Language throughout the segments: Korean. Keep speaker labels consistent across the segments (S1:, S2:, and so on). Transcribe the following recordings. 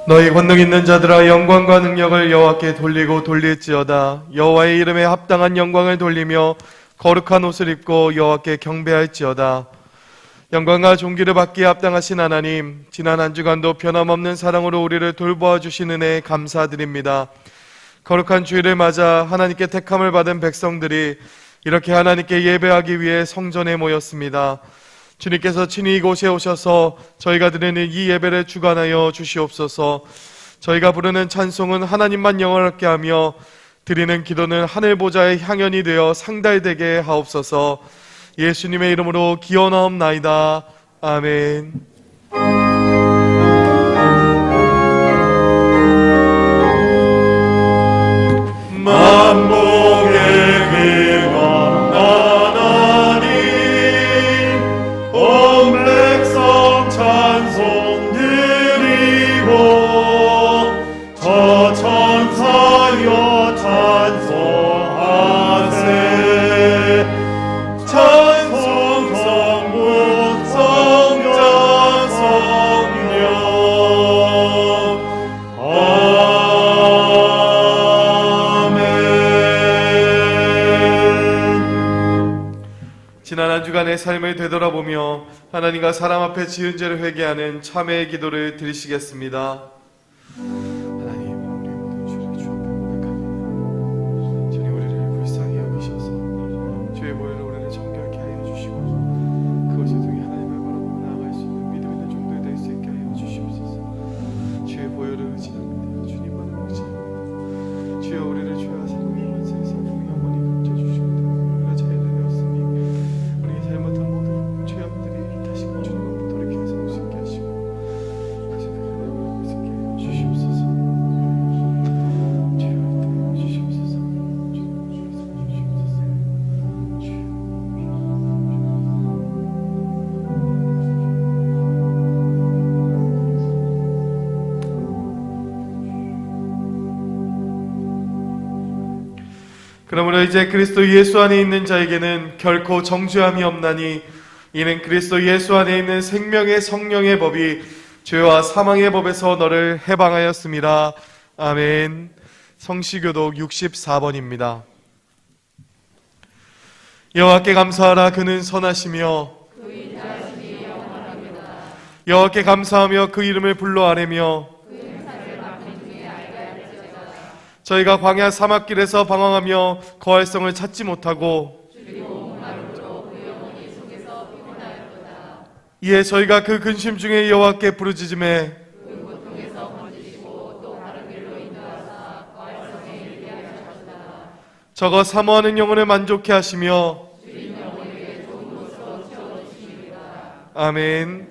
S1: 너희 권능 있는 자들아 영광과 능력을 여호와께 돌리고 돌릴지어다. 여호와의 이름에 합당한 영광을 돌리며 거룩한 옷을 입고 여호와께 경배할지어다. 영광과 존귀를 받기에 합당하신 하나님, 지난 한 주간도 변함없는 사랑으로 우리를 돌보아 주신 은혜에 감사드립니다. 거룩한 주일을 맞아 하나님께 택함을 받은 백성들이 이렇게 하나님께 예배하기 위해 성전에 모였습니다. 주님께서 친히 이곳에 오셔서 저희가 드리는 이 예배를 주관하여 주시옵소서. 저희가 부르는 찬송은 하나님만 영원하게 하며 드리는 기도는 하늘 보좌의 향연이 되어 상달되게 하옵소서. 예수님의 이름으로 기원하옵나이다. 아멘. 만복의 기원 하나님, 온 백성 찬송 드리고 저 천사여 찬송하세. 찬송 성부 성자 성령 지난 한 주간의 삶을 되돌아보며 하나님과 사람 앞에 지은 죄를 회개하는 참회의 기도를 드리시겠습니다. 하나님, 우리 주를 주 앞에 고백합니다. 주님, 우리를 불쌍히 여기셔서 주의 보혈로 우리를 정결케 하여 주시고 그것을 통해 하나님을 바라보고 나아갈 수 있는 믿음 있는 종들 될 수 있게 하여 주시옵소서. 주의 보혈을 의지합니다. 주님만을 의지합니다. 주여, 우리를 주의 사랑의 원수에서 영원히 감춰주시고 우리가 자유를 되었으니 우리 잘못한 모든 죄악들이 다시금 주님으로 돌이켜서 올 수 있게 하시고 다시 하나님을 볼 수 있게 하여 주시옵소서. 주여, 이때 주시옵소서. 그러므로 이제 그리스도 예수 안에 있는 자에게는 결코 정죄함이 없나니 이는 그리스도 예수 안에 있는 생명의 성령의 법이 죄와 사망의 법에서 너를 해방하였습니다. 아멘. 성시교독 64번입니다. 여호와께 감사하라. 그는 선하시며
S2: 그 인자하심이 영원합니다.
S1: 여호와께 감사하며 그 이름을 불러 아뢰며
S2: 그 행사를 만민 중에 알갈지어다.
S1: 저희가 광야 사막길에서 방황하며 거할성을 찾지 못하고
S2: 그리고 목마름으로 그 영혼이 속에서 피곤하였도다.
S1: 이에 저희가 그 근심 중에 여호와께 부르짖음에
S2: 그 고통에서 건지시고 또 바른 길로 인도하사 거할성에 이르게 하셨도다.
S1: 저거 사모하는 영혼을 만족케 하시며
S2: 주인 영혼에게 좋은 곳으로 채워주시리이다.
S1: 아멘.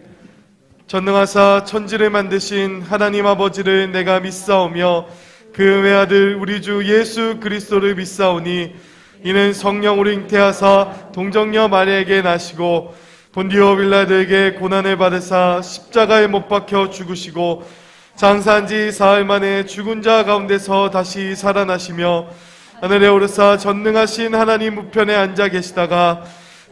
S1: 전능하사 천지를 만드신 하나님 아버지를 내가 믿사오며 그 외아들 우리 주 예수 그리스도를 믿사오니 이는 성령으로 잉태하사 동정녀 마리아에게 나시고 본디오 빌라도에게 고난을 받으사 십자가에 못 박혀 죽으시고 장사한 지 사흘 만에 죽은 자 가운데서 다시 살아나시며 하늘에 오르사 전능하신 하나님 우편에 앉아 계시다가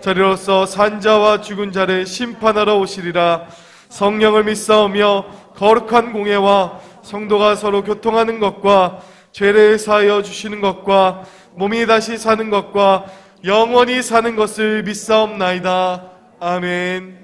S1: 저리로서 산자와 죽은 자를 심판하러 오시리라. 성령을 믿사오며 거룩한 공예와 성도가 서로 교통하는 것과 죄를 사하여 주시는 것과 몸이 다시 사는 것과 영원히 사는 것을 믿사옵나이다. 아멘.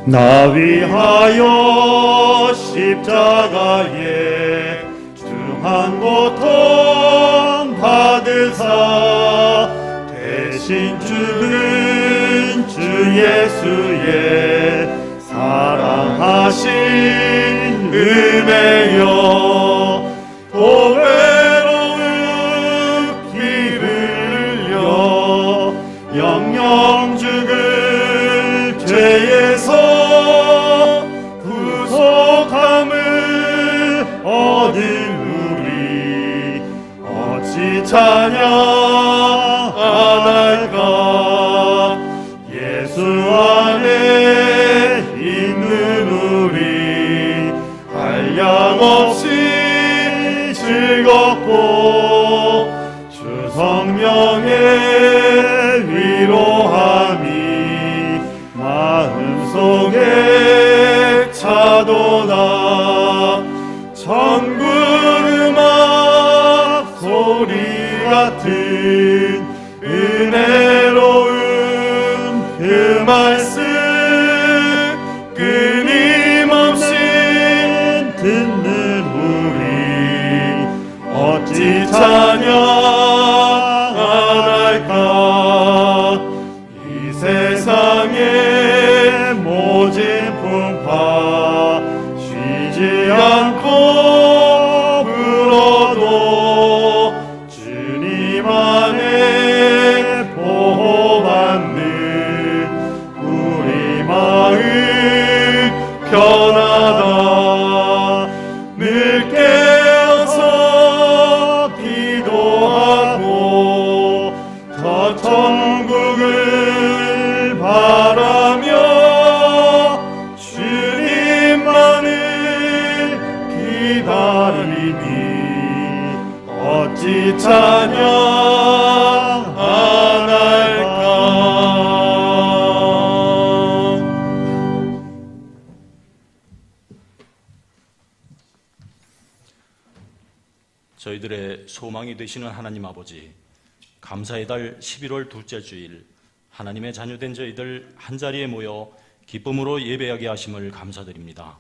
S3: 나 위하여 십자가에 중한 고통 받으사 대신 죽은 주 예수의 사랑하신 은혜여 보배로운 피 찬양 안 할까. 예수 안에 있는 우리 한량없이 즐겁고 주 성령의 위로함이 마음속에 차도다. 천국 음악 소리 같은 은혜로운 그 말씀 끊임없이 듣는 우리 어찌 찬양 안 할까. 이 세상의 모진 풍파 쉬지 않고 불어도 주님 안에 보호받는 우리 마음 편하다. 늘 깨어서 기도하고 저 천국을 바라며 주님만을 기다리니 어찌 찬양 안 할까.
S4: 저희들의 소망이 되시는 하나님 아버지, 감사의 달 11월 둘째 주일 하나님의 자녀된 저희들 한자리에 모여 기쁨으로 예배하게 하심을 감사드립니다.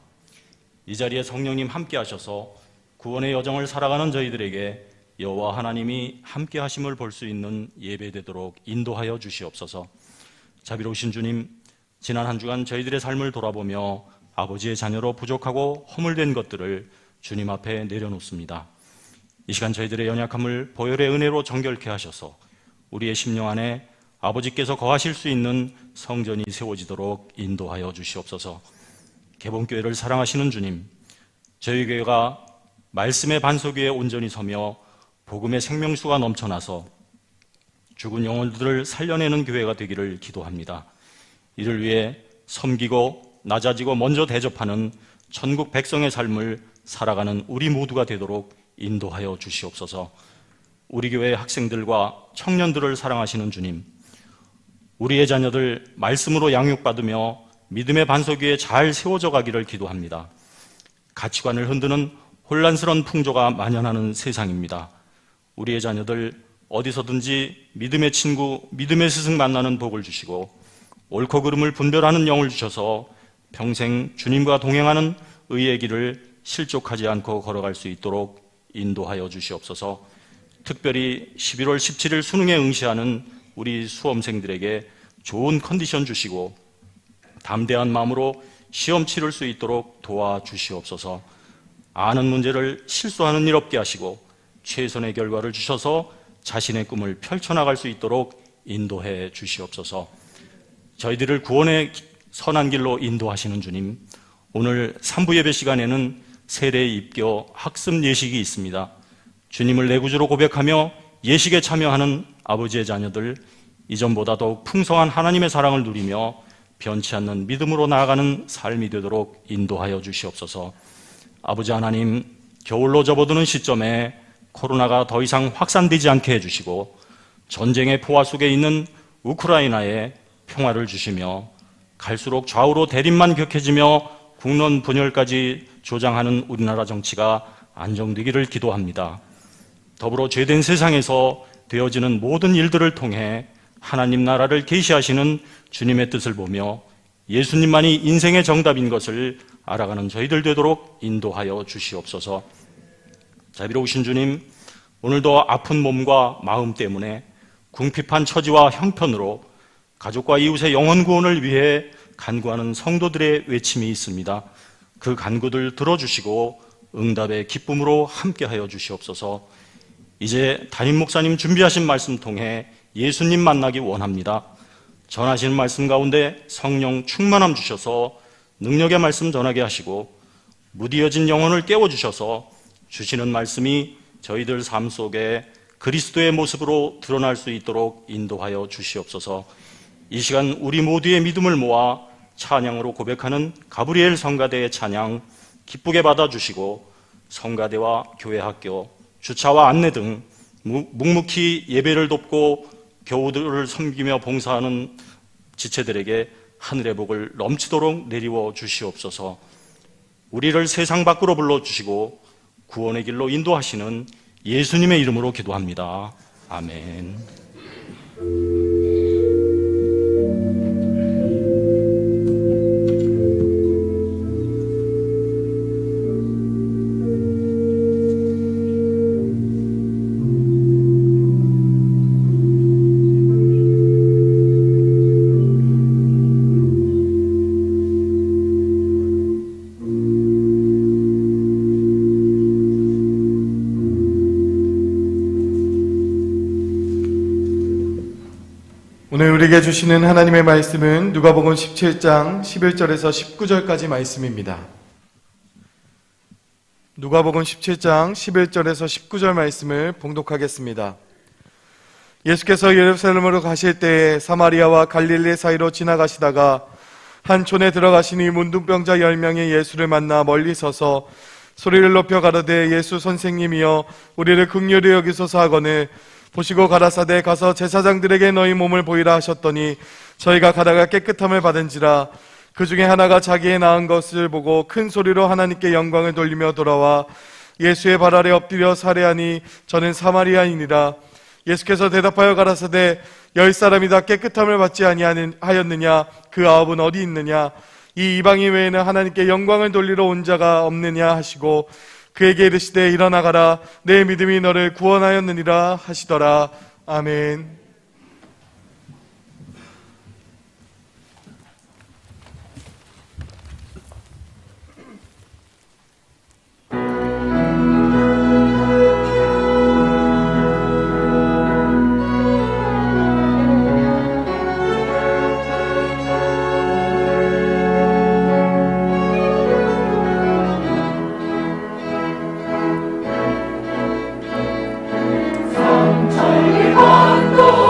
S4: 이 자리에 성령님 함께 하셔서 구원의 여정을 살아가는 저희들에게 여호와 하나님이 함께 하심을 볼 수 있는 예배되도록 인도하여 주시옵소서. 자비로우신 주님, 지난 한 주간 저희들의 삶을 돌아보며 아버지의 자녀로 부족하고 허물된 것들을 주님 앞에 내려놓습니다. 이 시간 저희들의 연약함을 보혈의 은혜로 정결케 하셔서 우리의 심령 안에 아버지께서 거하실 수 있는 성전이 세워지도록 인도하여 주시옵소서. 개봉교회를 사랑하시는 주님, 저희 교회가 말씀의 반석 위에 온전히 서며 복음의 생명수가 넘쳐나서 죽은 영혼들을 살려내는 교회가 되기를 기도합니다. 이를 위해 섬기고 낮아지고 먼저 대접하는 천국 백성의 삶을 살아가는 우리 모두가 되도록 인도하여 주시옵소서. 우리 교회 학생들과 청년들을 사랑하시는 주님, 우리의 자녀들 말씀으로 양육받으며 믿음의 반석 위에 잘 세워져 가기를 기도합니다. 가치관을 흔드는 혼란스러운 풍조가 만연하는 세상입니다. 우리의 자녀들 어디서든지 믿음의 친구, 믿음의 스승 만나는 복을 주시고 옳고 그름을 분별하는 영을 주셔서 평생 주님과 동행하는 의의 길을 실족하지 않고 걸어갈 수 있도록 인도하여 주시옵소서. 특별히 11월 17일 수능에 응시하는 우리 수험생들에게 좋은 컨디션 주시고 담대한 마음으로 시험 치를 수 있도록 도와주시옵소서. 아는 문제를 실수하는 일 없게 하시고 최선의 결과를 주셔서 자신의 꿈을 펼쳐나갈 수 있도록 인도해 주시옵소서. 저희들을 구원의 선한 길로 인도하시는 주님, 오늘 3부 예배 시간에는 세례 입교 학습 예식이 있습니다. 주님을 내 구주로 고백하며 예식에 참여하는 아버지의 자녀들, 이전보다 더욱 풍성한 하나님의 사랑을 누리며 변치 않는 믿음으로 나아가는 삶이 되도록 인도하여 주시옵소서. 아버지 하나님, 겨울로 접어드는 시점에 코로나가 더 이상 확산되지 않게 해주시고 전쟁의 포화 속에 있는 우크라이나에 평화를 주시며 갈수록 좌우로 대립만 격해지며 국론 분열까지 조장하는 우리나라 정치가 안정되기를 기도합니다. 더불어 죄된 세상에서 되어지는 모든 일들을 통해 하나님 나라를 계시하시는 주님의 뜻을 보며 예수님만이 인생의 정답인 것을 알아가는 저희들 되도록 인도하여 주시옵소서. 자비로우신 주님, 오늘도 아픈 몸과 마음 때문에 궁핍한 처지와 형편으로 가족과 이웃의 영혼 구원을 위해 간구하는 성도들의 외침이 있습니다. 그 간구들 들어주시고 응답의 기쁨으로 함께하여 주시옵소서. 이제 담임 목사님 준비하신 말씀 통해 예수님 만나기 원합니다. 전하시는 말씀 가운데 성령 충만함 주셔서 능력의 말씀 전하게 하시고 무디어진 영혼을 깨워주셔서 주시는 말씀이 저희들 삶 속에 그리스도의 모습으로 드러날 수 있도록 인도하여 주시옵소서. 이 시간 우리 모두의 믿음을 모아 찬양으로 고백하는 가브리엘 성가대의 찬양 기쁘게 받아주시고, 성가대와 교회학교, 주차와 안내 등 묵묵히 예배를 돕고 교우들을 섬기며 봉사하는 지체들에게 하늘의 복을 넘치도록 내리워 주시옵소서. 우리를 세상 밖으로 불러주시고 구원의 길로 인도하시는 예수님의 이름으로 기도합니다. 아멘.
S1: 오늘 우리에게 주시는 하나님의 말씀은 누가복음 17장 11절에서 19절까지 말씀입니다. 누가복음 17장 11절에서 19절 말씀을 봉독하겠습니다. 예수께서 예루살렘으로 가실 때에 사마리아와 갈릴리 사이로 지나가시다가 한 촌에 들어가시니 문둥병자 10명이 예수를 만나 멀리 서서 소리를 높여 가로되 예수 선생님이여 우리를 긍휼히 여기소서 하거늘 보시고 가라사대 가서 제사장들에게 너희 몸을 보이라 하셨더니 저희가 가다가 깨끗함을 받은지라. 그 중에 하나가 자기의 나은 것을 보고 큰 소리로 하나님께 영광을 돌리며 돌아와 예수의 발 아래 엎드려 살해하니 저는 사마리아인이라. 예수께서 대답하여 가라사대 10사람이 다 깨끗함을 받지 아니하였느냐? 그 9은 어디 있느냐? 이 이방인 외에는 하나님께 영광을 돌리러 온 자가 없느냐 하시고 그에게 이르시되 일어나 가라 내 믿음이 너를 구원하였느니라 하시더라. 아멘.
S2: 천리 반도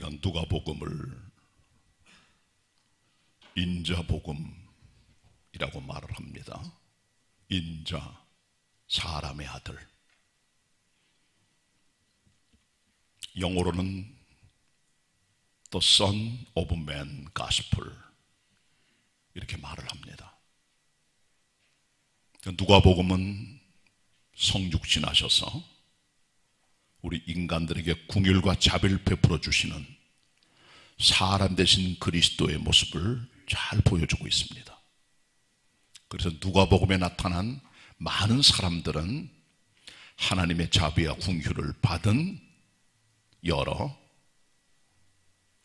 S5: 우리는 누가복음을 인자복음이라고 말을 합니다. 인자, 사람의 아들. 영어로는 The Son of Man Gospel 이렇게 말을 합니다. 누가복음은 성육신하셔서 우리 인간들에게 궁율과 자비를 베풀어 주시는 사람 되신 그리스도의 모습을 잘 보여주고 있습니다. 그래서 누가복음에 나타난 많은 사람들은 하나님의 자비와 궁휼을 받은 여러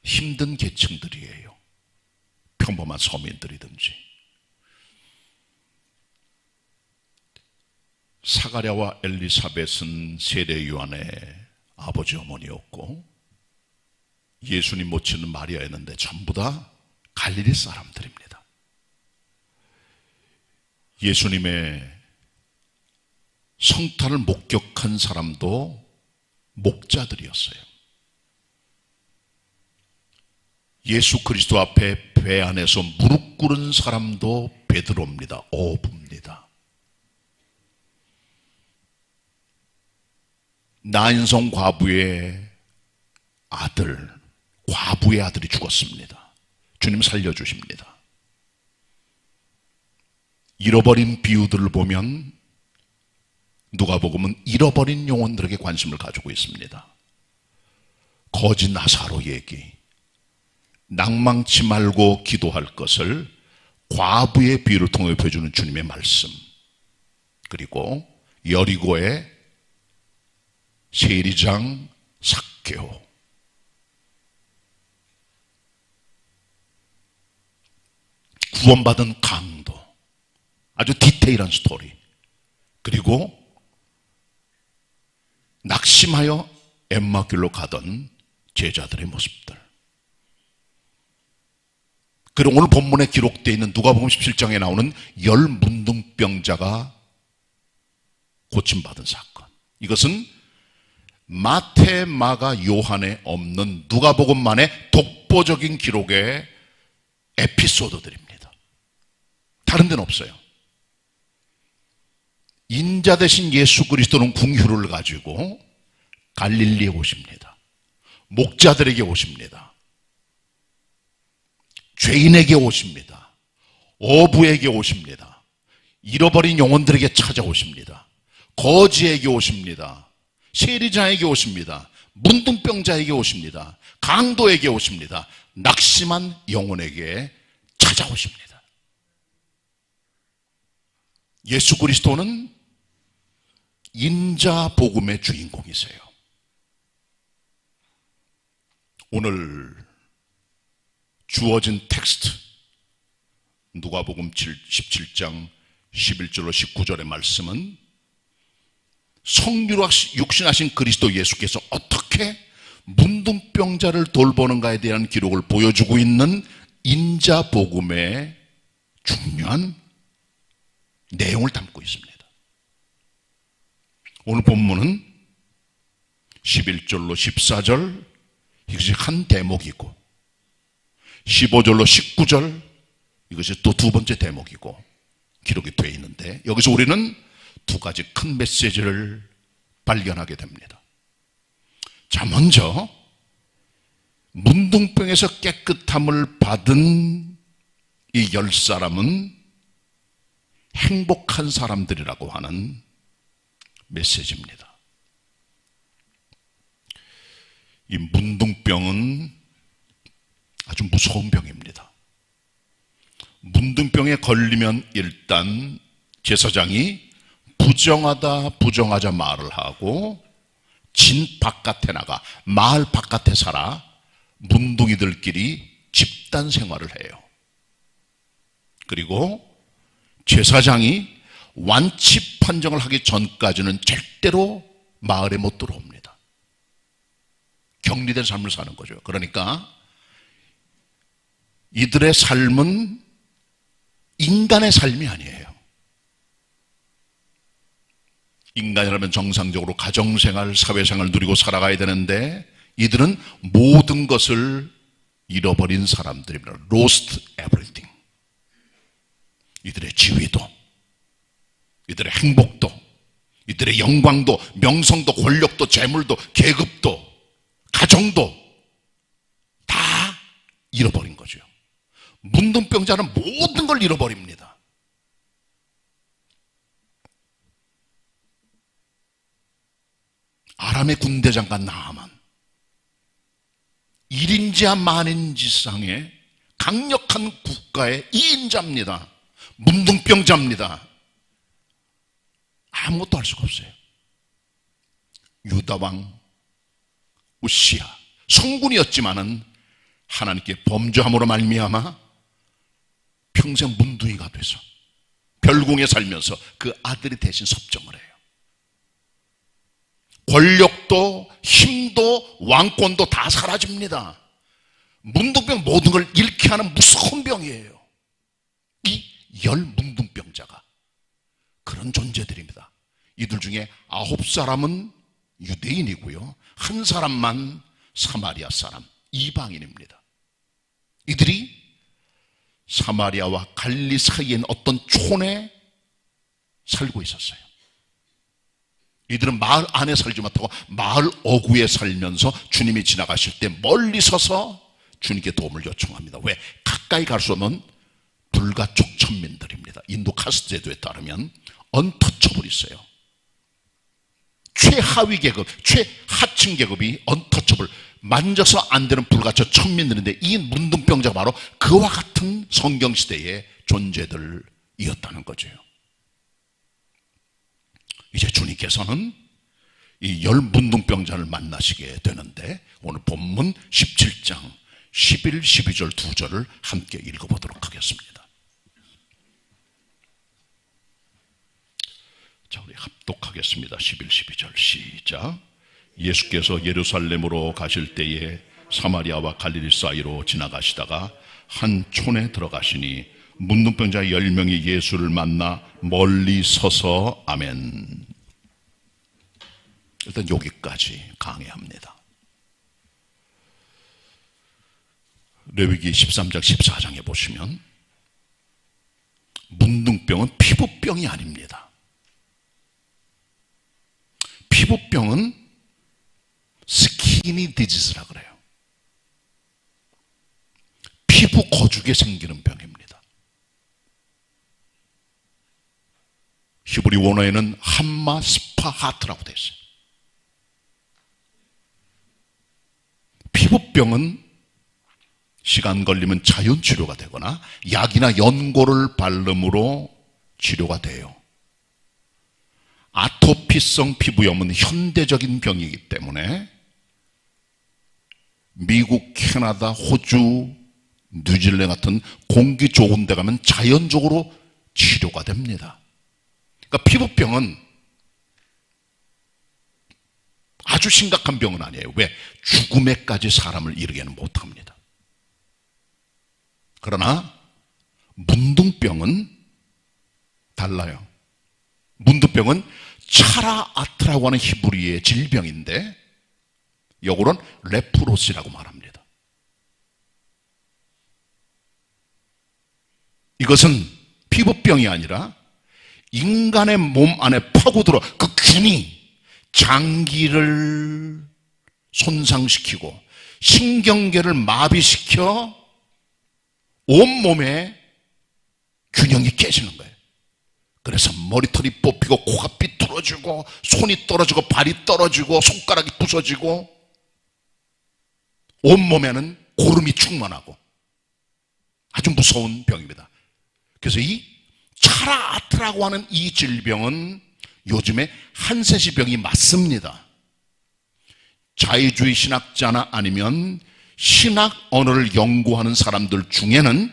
S5: 힘든 계층들이에요. 평범한 서민들이든지. 사가랴와 엘리사벳은 세례 요한의 아버지 어머니였고 예수님 모치는 마리아였는데 전부 다 갈릴리 사람들입니다. 예수님의 성탄을 목격한 사람도 목자들이었어요. 예수 그리스도 앞에 배 안에서 무릎 꿇은 사람도 베드로입니다. 어부입니다. 나인성 과부의 아들, 과부의 아들이 죽었습니다. 주님 살려주십니다. 잃어버린 비유들을 보면 누가복음은 잃어버린 영혼들에게 관심을 가지고 있습니다. 거지 나사로 얘기, 낭망치 말고 기도할 것을 과부의 비유를 통해 보여주는 주님의 말씀, 그리고 여리고의 세리장 삭개오, 구원받은 강도, 아주 디테일한 스토리, 그리고 낙심하여 엠마길로 가던 제자들의 모습들. 그리고 오늘 본문에 기록되어 있는 누가복음 17장에 나오는 10문둥병자가 고침받은 사건. 이것은 마태, 마가, 요한에 없는 누가복음만의 독보적인 기록의 에피소드들입니다. 다른 데는 없어요. 인자 대신 예수 그리스도는 궁휼을 가지고 갈릴리에 오십니다. 목자들에게 오십니다. 죄인에게 오십니다. 어부에게 오십니다. 잃어버린 영혼들에게 찾아오십니다. 거지에게 오십니다. 세리자에게 오십니다. 문둥병자에게 오십니다. 강도에게 오십니다. 낙심한 영혼에게 찾아오십니다. 예수 그리스도는 인자 복음의 주인공이세요. 오늘 주어진 텍스트 누가복음 17장 11절로 19절의 말씀은 성육신하신 그리스도 예수께서 어떻게 문둥병자를 돌보는가에 대한 기록을 보여주고 있는 인자 복음의 중요한 내용을 담고 있습니다. 오늘 본문은 11절로 14절 이것이 한 대목이고 15절로 19절 이것이 또 두 번째 대목이고 기록이 되어 있는데 여기서 우리는 두 가지 큰 메시지를 발견하게 됩니다. 자, 먼저 문둥병에서 깨끗함을 받은 이 10사람은 행복한 사람들이라고 하는 메시지입니다. 이 문둥병은 아주 무서운 병입니다. 문둥병에 걸리면 일단 제사장이 부정하자 말을 하고 진 바깥에 나가 마을 바깥에 살아 문둥이들끼리 집단 생활을 해요. 그리고 제사장이 완치 판정을 하기 전까지는 절대로 마을에 못 들어옵니다. 격리된 삶을 사는 거죠. 그러니까 이들의 삶은 인간의 삶이 아니에요. 인간이라면 정상적으로 가정생활, 사회생활 누리고 살아가야 되는데 이들은 모든 것을 잃어버린 사람들입니다. Lost everything. 이들의 지위도, 이들의 행복도, 이들의 영광도, 명성도, 권력도, 재물도, 계급도, 가정도 다 잃어버린 거죠. 문둥병자는 모든 걸 잃어버립니다. 아람의 군대장관 나아만, 1인지하 만인지상의 강력한 국가의 2인자입니다. 문둥병자입니다. 아무것도 할 수가 없어요. 유다왕 우시야, 성군이었지만은 하나님께 범죄함으로 말미암아 평생 문둥이가 돼서 별궁에 살면서 그 아들이 대신 섭정을 해요. 권력도 힘도 왕권도 다 사라집니다. 문둥병 모든 걸 잃게 하는 무서운 병이에요. 이 열문둥병자가 그런 존재들입니다. 이들 중에 9사람은 유대인이고요, 한 사람만 사마리아 사람, 이방인입니다. 이들이 사마리아와 갈릴리 사이에 있는 어떤 촌에 살고 있었어요. 이들은 마을 안에 살지 못하고 마을 어구에 살면서 주님이 지나가실 때 멀리 서서 주님께 도움을 요청합니다. 왜? 가까이 갈 수 없는 불가촉 천민들입니다. 인도 카스트 제도에 따르면 언터처블이 있어요. 최하위 계급, 최하층 계급이 언터처블, 만져서 안 되는 불가촉 천민들인데, 이 문둥병자가 바로 그와 같은 성경시대의 존재들이었다는 거죠. 이제 주님께서는 이 열문둥병자를 만나시게 되는데, 오늘 본문 17장 11, 12절 2절을 함께 읽어보도록 하겠습니다. 자, 우리 합독하겠습니다. 11, 12절 시작. 예수께서 예루살렘으로 가실 때에 사마리아와 갈릴리 사이로 지나가시다가 한 촌에 들어가시니 문둥병자 10명이 예수를 만나 멀리 서서 아멘. 일단 여기까지 강의합니다. 레위기 13장 14장에 보시면 문둥병은 피부병이 아닙니다. 피부병은 스키니 디지스라 그래요. 피부 거죽에 생기는 병입니다. 히브리 원어에는 함마 스파하트라고 되어 있어요. 피부병은 시간 걸리면 자연 치료가 되거나 약이나 연고를 바름으로 치료가 돼요. 아토피성 피부염은 현대적인 병이기 때문에 미국, 캐나다, 호주, 뉴질랜드 같은 공기 좋은 데 가면 자연적으로 치료가 됩니다. 그러니까 피부병은 아주 심각한 병은 아니에요. 왜? 죽음에까지 사람을 이르게는 못합니다. 그러나 문둥병은 달라요. 문둥병은 차라아트라고 하는 히브리의 질병인데, 요거는 레프로시라고 말합니다. 이것은 피부병이 아니라 인간의 몸 안에 파고들어 그 균이 장기를 손상시키고 신경계를 마비시켜 온몸에 균형이 깨지는 거예요. 그래서 머리털이 뽑히고 코가 삐뚤어지고 손이 떨어지고 발이 떨어지고 손가락이 부서지고 온몸에는 고름이 충만하고 아주 무서운 병입니다. 그래서 이 차라아트라고 하는 이 질병은 요즘에 한세시병이 맞습니다. 자유주의 신학자나 아니면 신학 언어를 연구하는 사람들 중에는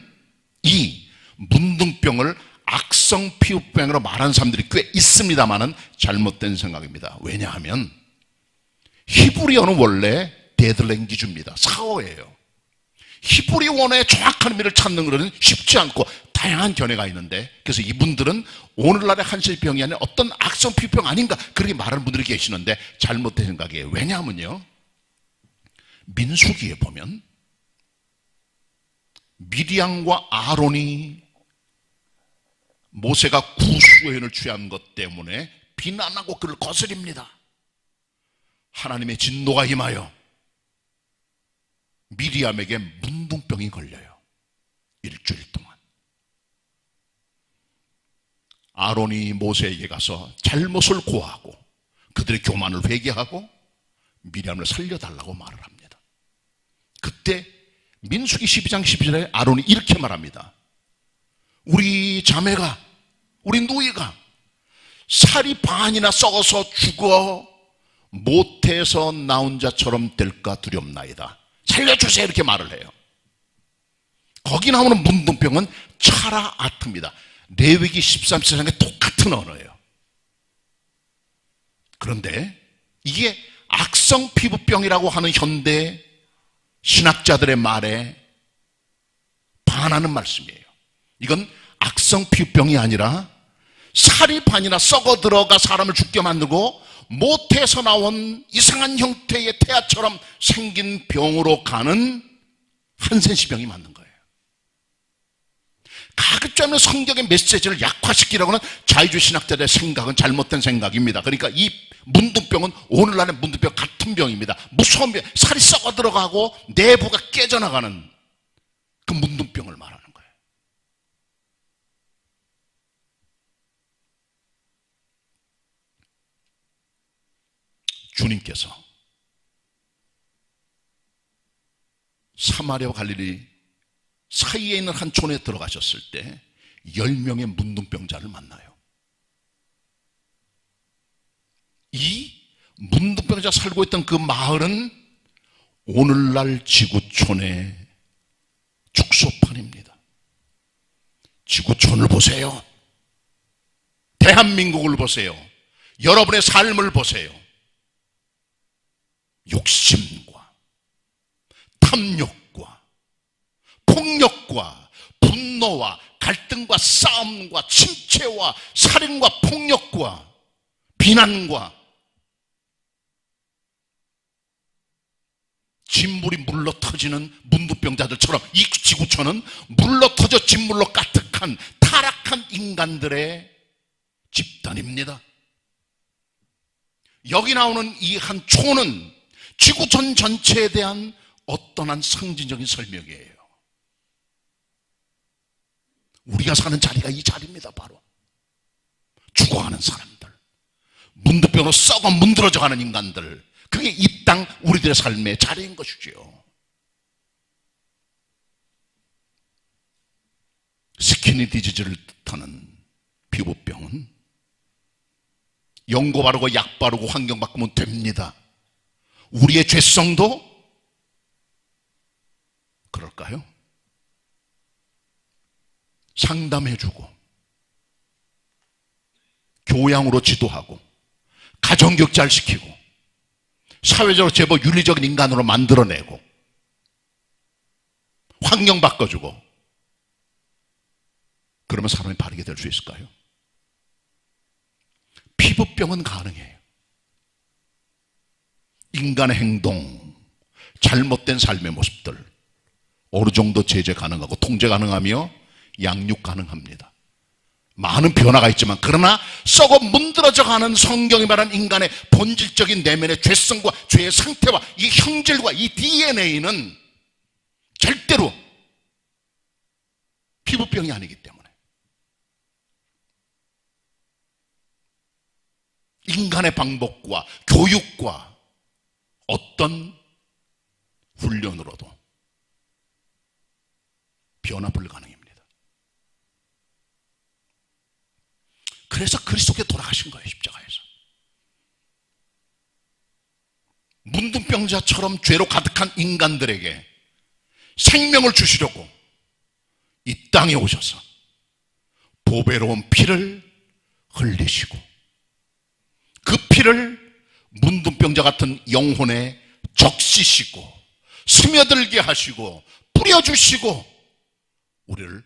S5: 이 문둥병을 악성 피부병으로 말하는 사람들이 꽤 있습니다만은 잘못된 생각입니다. 왜냐하면 히브리어는 원래 데드랭귀지입니다. 사어예요. 히브리 원어의 정확한 의미를 찾는 것은 쉽지 않고 다양한 견해가 있는데, 그래서 이분들은 오늘날의 한세병이 아닌 어떤 악성 피부병 아닌가 그렇게 말하는 분들이 계시는데 잘못된 생각이에요. 왜냐하면요, 민수기에 보면 미리암과 아론이 모세가 구수연을 취한 것 때문에 비난하고 그를 거스립니다. 하나님의 진노가 임하여 미리암에게 문둥병이 걸려요. 일주일 동안. 아론이 모세에게 가서 잘못을 고하고 그들의 교만을 회개하고 미리암을 살려달라고 말을 합니다. 그때 민수기 12장 12절에 아론이 이렇게 말합니다. 우리 자매가, 우리 누이가 살이 반이나 썩어서 죽어 모태에서 나온 자처럼 될까 두렵나이다. 살려주세요, 이렇게 말을 해요. 거기 나오는 문둥병은 차라 아트입니다. 레위기 13장의 똑같은 언어예요. 그런데 이게 악성 피부병이라고 하는 현대 신학자들의 말에 반하는 말씀이에요. 이건 악성 피부병이 아니라 살이 반이나 썩어 들어가 사람을 죽게 만들고 모태에서 나온 이상한 형태의 태아처럼 생긴 병으로 가는 한센시병이 맞는 거예요. 가급적이면 성경의 메시지를 약화시키려고 하는 자유주의 신학자들의 생각은 잘못된 생각입니다. 그러니까 이 문둥병은 오늘날의 문둥병 같은 병입니다. 무서운 병, 살이 썩어 들어가고 내부가 깨져나가는 그 문둥병을 말하는 거예요. 주님께서 사마리아와 갈릴리 사이에 있는 한 촌에 들어가셨을 때 10명의 문둥병자를 만나요. 이 문둥병자 살고 있던 그 마을은 오늘날 지구촌의 축소판입니다. 지구촌을 보세요. 대한민국을 보세요. 여러분의 삶을 보세요. 욕심과 탐욕과 폭력과 분노와 갈등과 싸움과 침체와 살인과 폭력과 비난과 진물이 물러 터지는 문둥병자들처럼 이 지구촌은 물러 터져 진물로 가득한 타락한 인간들의 집단입니다. 여기 나오는 이 한 촌은 지구촌 전체에 대한 어떠한 상징적인 설명이에요. 우리가 사는 자리가 이 자리입니다. 바로 죽어가는 사람들, 문둥병으로 썩어 문드러져가는 인간들, 그게 이 땅 우리들의 삶의 자리인 것이죠. 스키니 디지즈를 뜻하는 피부병은 연고 바르고 약 바르고 환경 바꾸면 됩니다. 우리의 죄성도 그럴까요? 상담해주고 교양으로 지도하고 가정교육 잘 시키고 사회적으로 제법 윤리적인 인간으로 만들어내고 환경 바꿔주고 그러면 사람이 바르게 될 수 있을까요? 피부병은 가능해요. 인간의 행동, 잘못된 삶의 모습들 어느 정도 제재 가능하고 통제 가능하며 양육 가능합니다. 많은 변화가 있지만 그러나 썩어 문드러져가는 성경이 말하는 인간의 본질적인 내면의 죄성과 죄의 상태와 이 형질과 이 DNA는 절대로 피부병이 아니기 때문에 인간의 방법과 교육과 어떤 훈련으로도 변화 불가능입니다. 그래서 그리스도께 돌아가신 거예요. 십자가에서. 문둥병자처럼 죄로 가득한 인간들에게 생명을 주시려고 이 땅에 오셔서 보배로운 피를 흘리시고 그 피를 문둥병자 같은 영혼에 적시시고 스며들게 하시고 뿌려주시고 우리를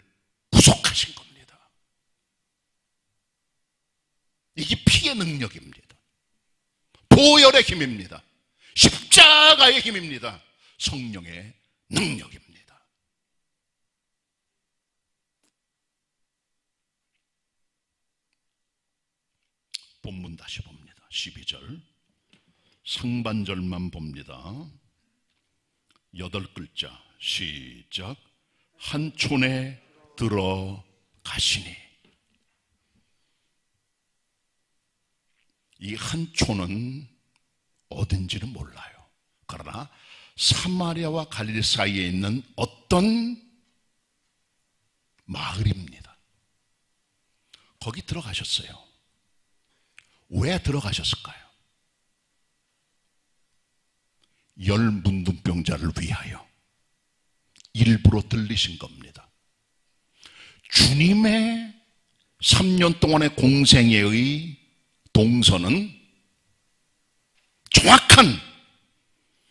S5: 구속하신 겁니다. 이게 피의 능력입니다. 보혈의 힘입니다. 십자가의 힘입니다. 성령의 능력입니다. 본문 다시 봅니다. 12절 상반절만 봅니다. 8글자 시작. 한 촌에 들어가시니. 이 한 촌은 어딘지는 몰라요. 그러나 사마리아와 갈릴리 사이에 있는 어떤 마을입니다. 거기 들어가셨어요. 왜 들어가셨을까요? 열 문둥병자를 위하여 일부러 들리신 겁니다. 주님의 3년 동안의 공생애의 동선은 정확한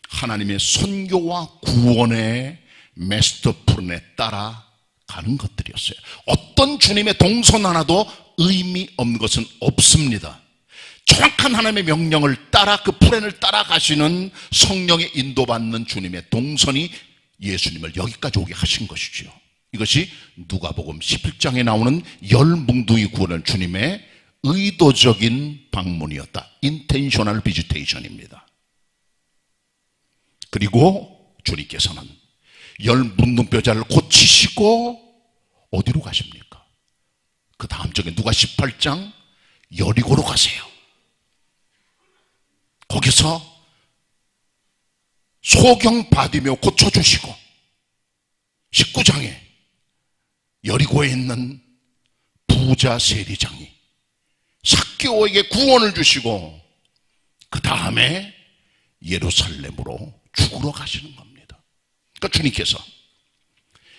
S5: 하나님의 선교와 구원의 마스터 플랜에 따라 가는 것들이었어요. 어떤 주님의 동선 하나도 의미 없는 것은 없습니다. 정확한 하나님의 명령을 따라 그 플랜을 따라가시는 성령의 인도받는 주님의 동선이 예수님을 여기까지 오게 하신 것이죠. 이것이 누가복음 11장에 나오는 열 뭉둥이 구원은 주님의 의도적인 방문이었다. 인텐셔널 비지테이션입니다. 그리고 주님께서는 열 문둥병자를 고치시고 어디로 가십니까? 그 다음 쪽에 누가 18장 여리고로 가세요. 거기서 소경 받으며 고쳐주시고 19장에 여리고에 있는 부자 세리장이 삭개오에게 구원을 주시고 그 다음에 예루살렘으로 죽으러 가시는 겁니다. 그러니까 주님께서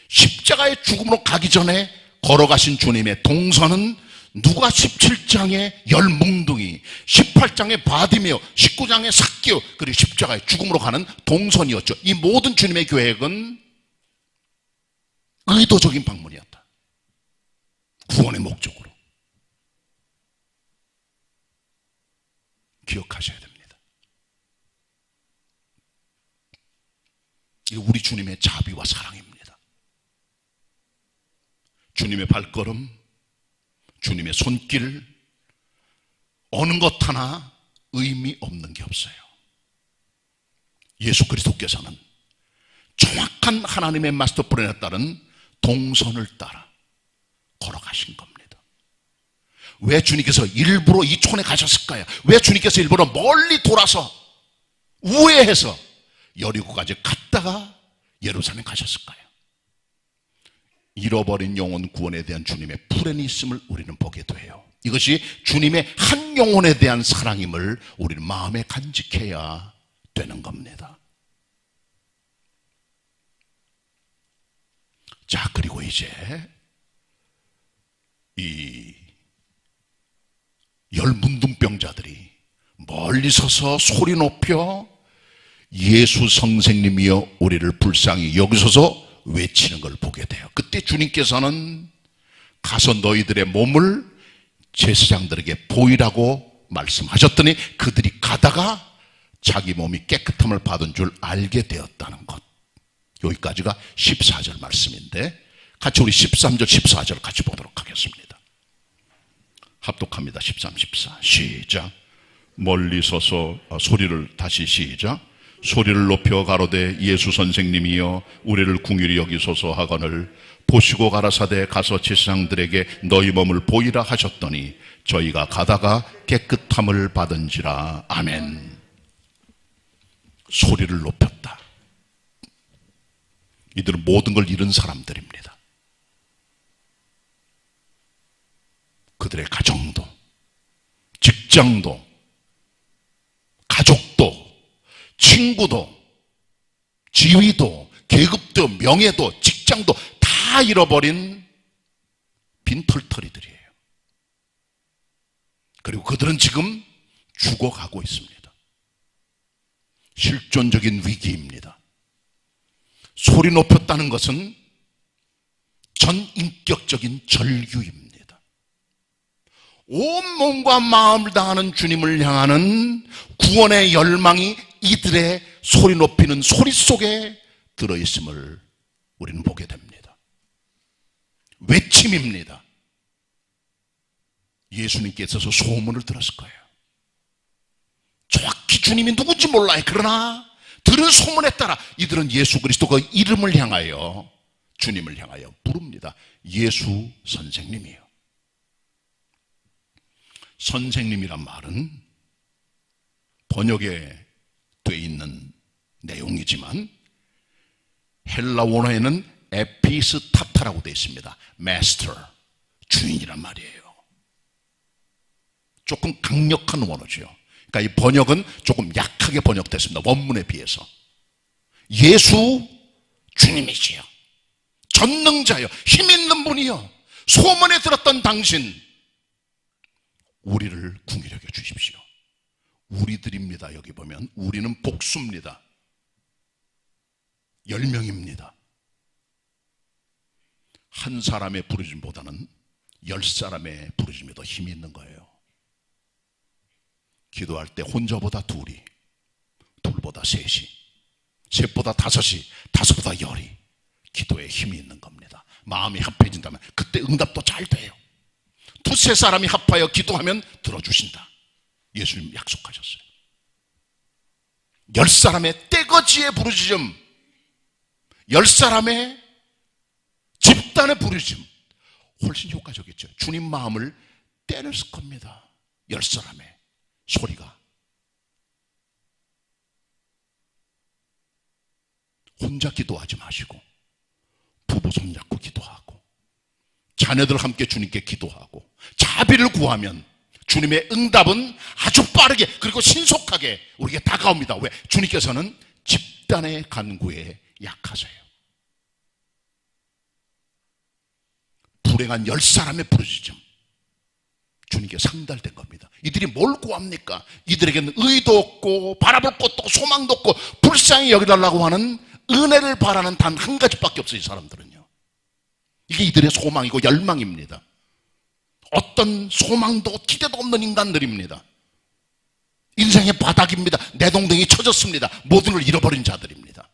S5: 십자가의 죽음으로 가기 전에 걸어가신 주님의 동선은 누가 17장의 열 뭉둥이, 18장의 바디메오, 19장의 삭개오, 그리고 십자가의 죽음으로 가는 동선이었죠. 이 모든 주님의 계획은 의도적인 방문이었다. 구원의 목적으로. 기억하셔야 됩니다. 이게 우리 주님의 자비와 사랑입니다. 주님의 발걸음, 주님의 손길, 어느 것 하나 의미 없는 게 없어요. 예수 그리스도께서는 정확한 하나님의 마스터 플랜에 따른 동선을 따라 걸어가신 겁니다. 왜 주님께서 일부러 이 촌에 가셨을까요? 왜 주님께서 일부러 멀리 돌아서 우회해서 여리고까지 갔다가 예루살렘 가셨을까요? 잃어버린 영혼 구원에 대한 주님의 플랜이 있음을 우리는 보게 돼요. 이것이 주님의 한 영혼에 대한 사랑임을 우리는 마음에 간직해야 되는 겁니다. 자, 그리고 이제 이 열 문둥병자들이 멀리 서서 소리 높여 예수 선생님이여 우리를 불쌍히 여기소서 외치는 걸 보게 돼요. 그때 주님께서는 가서 너희들의 몸을 제사장들에게 보이라고 말씀하셨더니 그들이 가다가 자기 몸이 깨끗함을 받은 줄 알게 되었다는 것. 여기까지가 14절 말씀인데 같이 우리 13절 14절 같이 보도록 하겠습니다. 합독합니다. 13, 14 시작. 멀리 서서 소리를 다시 시작. 소리를 높여 가로되 예수 선생님이여 우리를 궁휼히 여기소서 하거늘 보시고 가라사대 가서 제사장들에게 너희 몸을 보이라 하셨더니 저희가 가다가 깨끗함을 받은지라. 아멘. 소리를 높였다. 이들은 모든 걸 잃은 사람들입니다. 그들의 가정도, 직장도, 가족도, 친구도, 지위도, 계급도, 명예도, 직장도 다 잃어버린 빈털터리들이에요. 그리고 그들은 지금 죽어가고 있습니다. 실존적인 위기입니다. 소리 높였다는 것은 전인격적인 절규입니다. 온 몸과 마음을 다하는 주님을 향하는 구원의 열망이 이들의 소리 높이는 소리 속에 들어있음을 우리는 보게 됩니다. 외침입니다. 예수님께서 소문을 들었을 거예요. 정확히 주님이 누군지 몰라요. 그러나 들은 소문에 따라 이들은 예수 그리스도 그 이름을 향하여, 주님을 향하여 부릅니다. 예수 선생님이요. 선생님이란 말은 번역에 돼 있는 내용이지만 헬라 원어에는 에피스타타라고 되어 있습니다. 마스터, 주인이란 말이에요. 조금 강력한 원어죠. 그러니까 이 번역은 조금 약하게 번역됐습니다. 원문에 비해서. 예수 주님이지요. 전능자요. 힘 있는 분이요. 소문에 들었던 당신, 우리를 궁히 여겨 주십시오. 우리들입니다. 여기 보면 우리는 복수입니다. 10명입니다. 한 사람의 부르짐보다는 10사람의 부르짐이 더 힘이 있는 거예요. 기도할 때 혼자보다 둘이, 둘보다 셋이, 셋보다 다섯이, 다섯보다 10이 기도에 힘이 있는 겁니다. 마음이 합해진다면 그때 응답도 잘 돼요. 두세 사람이 합하여 기도하면 들어주신다. 예수님 약속하셨어요. 10사람의 떼거지의 부르짖음, 10사람의 집단의 부르짖음, 훨씬 효과적이죠. 주님 마음을 때렸을 겁니다. 10사람의 소리가. 혼자 기도하지 마시고 부부 손잡고 기도하고 자녀들 함께 주님께 기도하고 자비를 구하면 주님의 응답은 아주 빠르게 그리고 신속하게 우리에게 다가옵니다. 왜? 주님께서는 집단의 간구에 약하세요. 불행한 10사람의 부르짖음, 주님께 상달된 겁니다. 이들이 뭘 구합니까? 이들에게는 의도 없고 바라볼 것도 없고 소망도 없고 불쌍히 여기달라고 하는 은혜를 바라는 단 한 가지밖에 없어요. 이 사람들은요. 이게 이들의 소망이고 열망입니다. 어떤 소망도 기대도 없는 인간들입니다. 인생의 바닥입니다. 내동댕이 쳐졌습니다. 모든 걸 잃어버린 자들입니다.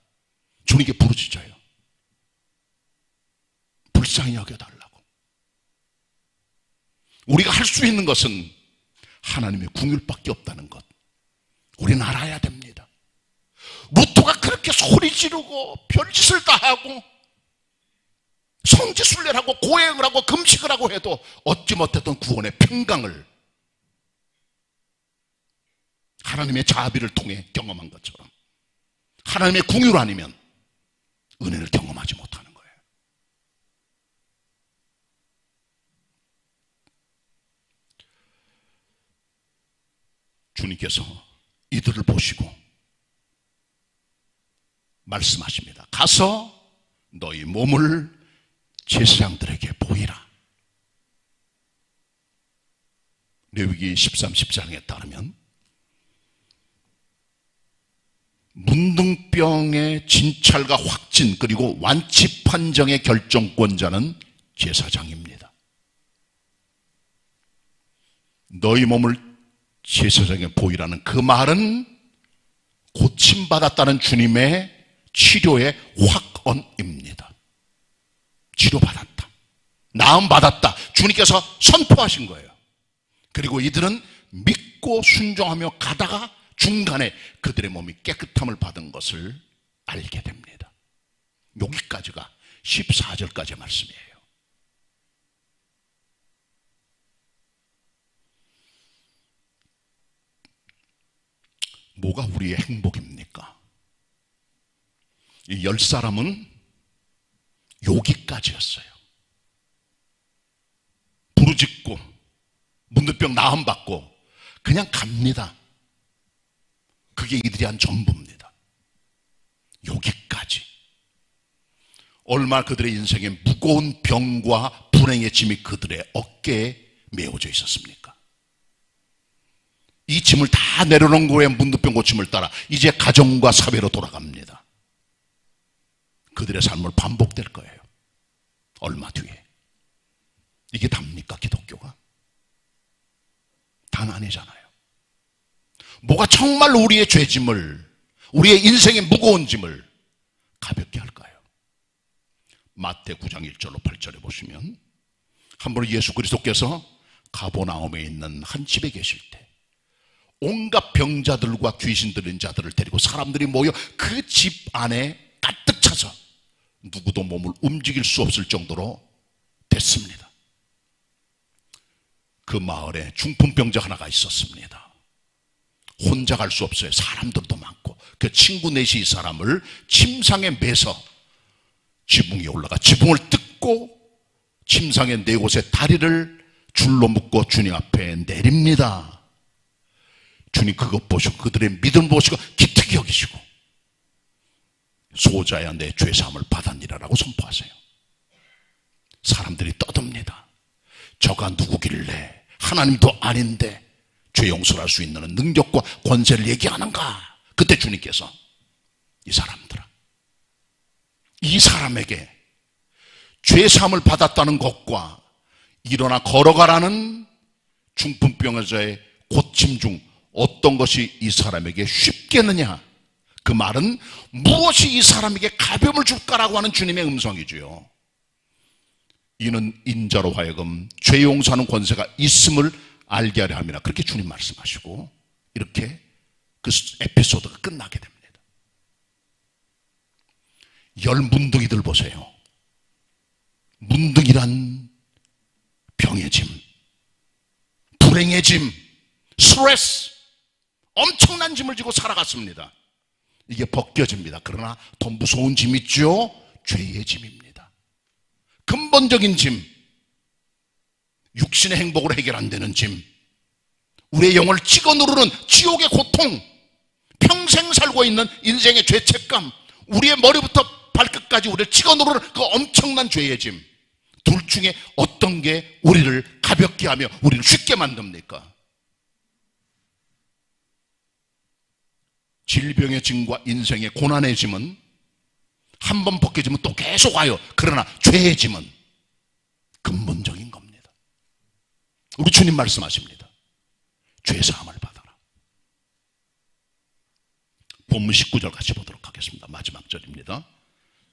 S5: 주님께 부르짖어요. 불쌍히 여겨달라고. 우리가 할 수 있는 것은 하나님의 긍휼밖에 없다는 것, 우리는 알아야 됩니다. 루터가 그렇게 소리 지르고 별짓을 다 하고 성지순례를 하고 고행을 하고 금식을 하고 해도 얻지 못했던 구원의 평강을 하나님의 자비를 통해 경험한 것처럼 하나님의 긍휼 아니면 은혜를 경험하지 못하는 거예요. 주님께서 이들을 보시고 말씀하십니다. 가서 너희 몸을 제사장들에게 보이라. 레위기 13, 14장에 따르면 문둥병의 진찰과 확진 그리고 완치 판정의 결정권자는 제사장입니다. 너희 몸을 제사장에게 보이라는 그 말은 고침받았다는 주님의 치료의 확언입니다. 치료받았다, 나음받았다, 주님께서 선포하신 거예요. 그리고 이들은 믿고 순종하며 가다가 중간에 그들의 몸이 깨끗함을 받은 것을 알게 됩니다. 여기까지가 14절까지의 말씀이에요. 뭐가 우리의 행복입니까? 이 10사람은 여기까지였어요. 부르짖고 문둥병 나음받고 그냥 갑니다. 그게 이들이 한 전부입니다. 여기까지. 얼마나 그들의 인생에 무거운 병과 불행의 짐이 그들의 어깨에 메어져 있었습니까? 이 짐을 다 내려놓은 후에 문둥병 고침을 따라 이제 가정과 사회로 돌아갑니다. 그들의 삶을 반복될 거예요. 얼마 뒤에. 이게 답니까, 기독교가? 단 아니잖아요. 뭐가 정말 우리의 죄짐을, 우리의 인생의 무거운 짐을 가볍게 할까요? 마태 9장 1절로 8절에 보시면 한 번 예수 그리스도께서 가버나움에 있는 한 집에 계실 때 온갖 병자들과 귀신 들린 자들을 데리고 사람들이 모여 그 집 안에 가득 차서 누구도 몸을 움직일 수 없을 정도로 됐습니다. 그 마을에 중풍병자 하나가 있었습니다. 혼자 갈 수 없어요. 사람들도 많고. 그 친구 넷이 이 사람을 침상에 매서 지붕 위에 올라가 지붕을 뜯고 침상의 네 곳에 다리를 줄로 묶고 주님 앞에 내립니다. 주님 그것 보시고 그들의 믿음 보시고 기특히 여기시고 소자야 내 죄사함을 받았니라라고 선포하세요. 사람들이 떠듭니다. 저가 누구길래 하나님도 아닌데 죄 용서할 수 있는 능력과 권세를 얘기하는가? 그때 주님께서 이 사람들아, 이 사람에게 죄사함을 받았다는 것과 일어나 걸어가라는 중풍병자의 고침 중 어떤 것이 이 사람에게 쉽겠느냐? 그 말은 무엇이 이 사람에게 가벼움을 줄까라고 하는 주님의 음성이지요. 이는 인자로 하여금 죄 용서하는 권세가 있음을 알게 하려 함이라. 그렇게 주님 말씀하시고 이렇게 그 에피소드가 끝나게 됩니다. 열 문둥이들 보세요. 문둥이란 병의 짐, 불행의 짐, 스트레스, 엄청난 짐을 지고 살아갔습니다. 이게 벗겨집니다. 그러나 더 무서운 짐 있죠? 죄의 짐입니다. 근본적인 짐, 육신의 행복으로 해결 안 되는 짐, 우리의 영을 찍어 누르는 지옥의 고통, 평생 살고 있는 인생의 죄책감, 우리의 머리부터 발끝까지 우리를 찍어 누르는 그 엄청난 죄의 짐, 둘 중에 어떤 게 우리를 가볍게 하며 우리를 쉽게 만듭니까? 질병의 짐과 인생의 고난의 짐은 한 번 벗겨지면 또 계속 와요. 그러나 죄의 짐은 근본적인 겁니다. 우리 주님 말씀하십니다. 죄사함을 받아라. 본문 19절 같이 보도록 하겠습니다. 마지막 절입니다.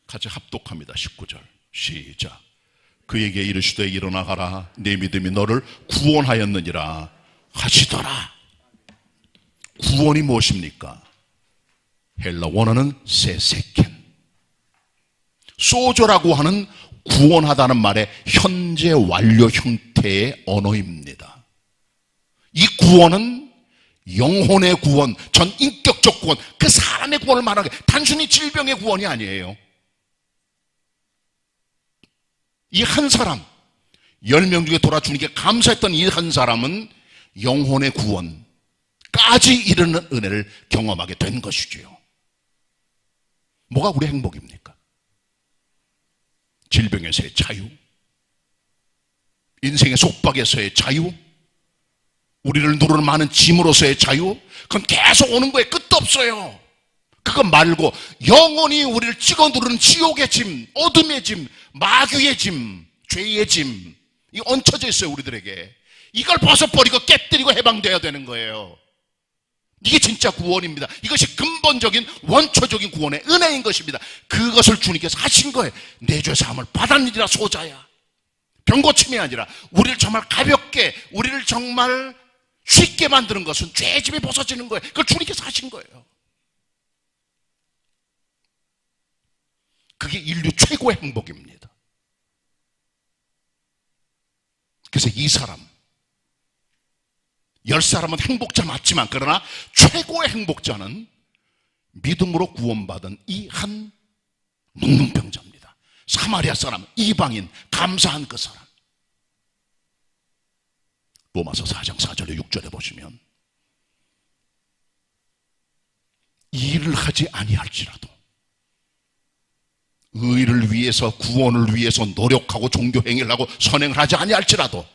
S5: 같이 합독합니다. 19절 시작. 그에게 이르시되 일어나 가라. 내 믿음이 너를 구원하였느니라 하시더라. 구원이 무엇입니까? 헬라 원어는 세세켄, 소조라고 하는 구원하다는 말의 현재 완료 형태의 언어입니다. 이 구원은 영혼의 구원, 전 인격적 구원, 그 사람의 구원을 말하는 게 단순히 질병의 구원이 아니에요. 이 한 사람, 10명 중에 돌아 주님께 감사했던 이 한 사람은 영혼의 구원까지 이르는 은혜를 경험하게 된 것이지요. 뭐가 우리 행복입니까? 질병에서의 자유, 인생의 속박에서의 자유, 우리를 누르는 많은 짐으로서의 자유, 그건 계속 오는 거에 끝도 없어요. 그거 말고 영원히 우리를 찍어 누르는 지옥의 짐, 어둠의 짐, 마귀의 짐, 죄의 짐, 이 얹혀져 있어요 우리들에게. 이걸 벗어버리고 깨뜨리고 해방돼야 되는 거예요. 이게 진짜 구원입니다. 이것이 근본적인 원초적인 구원의 은혜인 것입니다. 그것을 주님께서 하신 거예요. 내 죄 사함을 받았느니라 소자야. 병고침이 아니라 우리를 정말 가볍게, 우리를 정말 쉽게 만드는 것은 죄의 짐이 벗어지는 거예요. 그걸 주님께서 하신 거예요. 그게 인류 최고의 행복입니다. 그래서 이 사람, 10사람은 행복자 맞지만 그러나 최고의 행복자는 믿음으로 구원받은 이 한 문둥병자입니다. 사마리아 사람, 이방인, 감사한 그 사람. 로마서 4장 4절에 6절에 보시면 이 일을 하지 아니할지라도 의를 위해서, 구원을 위해서 노력하고 종교 행위를 하고 선행을 하지 아니할지라도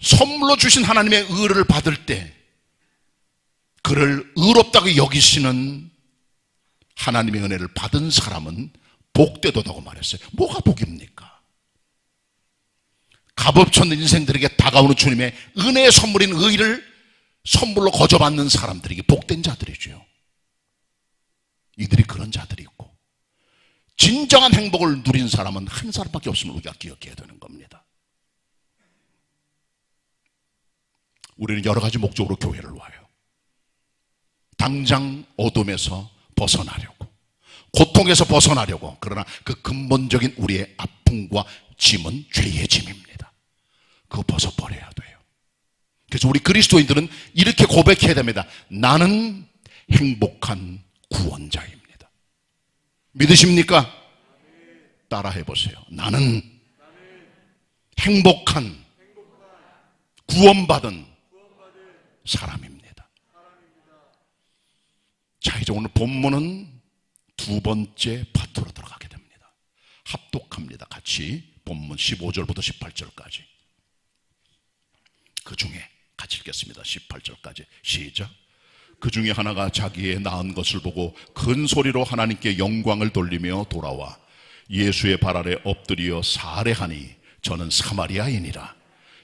S5: 선물로 주신 하나님의 의를 받을 때 그를 의롭다고 여기시는 하나님의 은혜를 받은 사람은 복되도다고 말했어요. 뭐가 복입니까? 값없는 인생들에게 다가오는 주님의 은혜의 선물인 의를 선물로 거저받는 사람들에게 복된 자들이죠. 이들이 그런 자들이 있고, 진정한 행복을 누린 사람은 한 사람밖에 없음을 우리가 기억해야 되는 겁니다. 우리는 여러 가지 목적으로 교회를 와요. 당장 어둠에서 벗어나려고, 고통에서 벗어나려고. 그러나 그 근본적인 우리의 아픔과 짐은 죄의 짐입니다. 그거 벗어버려야 돼요. 그래서 우리 그리스도인들은 이렇게 고백해야 됩니다. 나는 행복한 구원자입니다. 믿으십니까? 따라 해보세요. 나는 행복한 구원받은 사람입니다. 자, 이제 오늘 본문은 두 번째 파트로 들어가게 됩니다. 합독합니다. 같이 본문 15절부터 18절까지. 그 중에 같이 읽겠습니다. 18절까지 시작. 그 중에 하나가 자기의 낳은 것을 보고 큰 소리로 하나님께 영광을 돌리며 돌아와 예수의 발 아래 엎드려 살해하니 저는 사마리아인이라.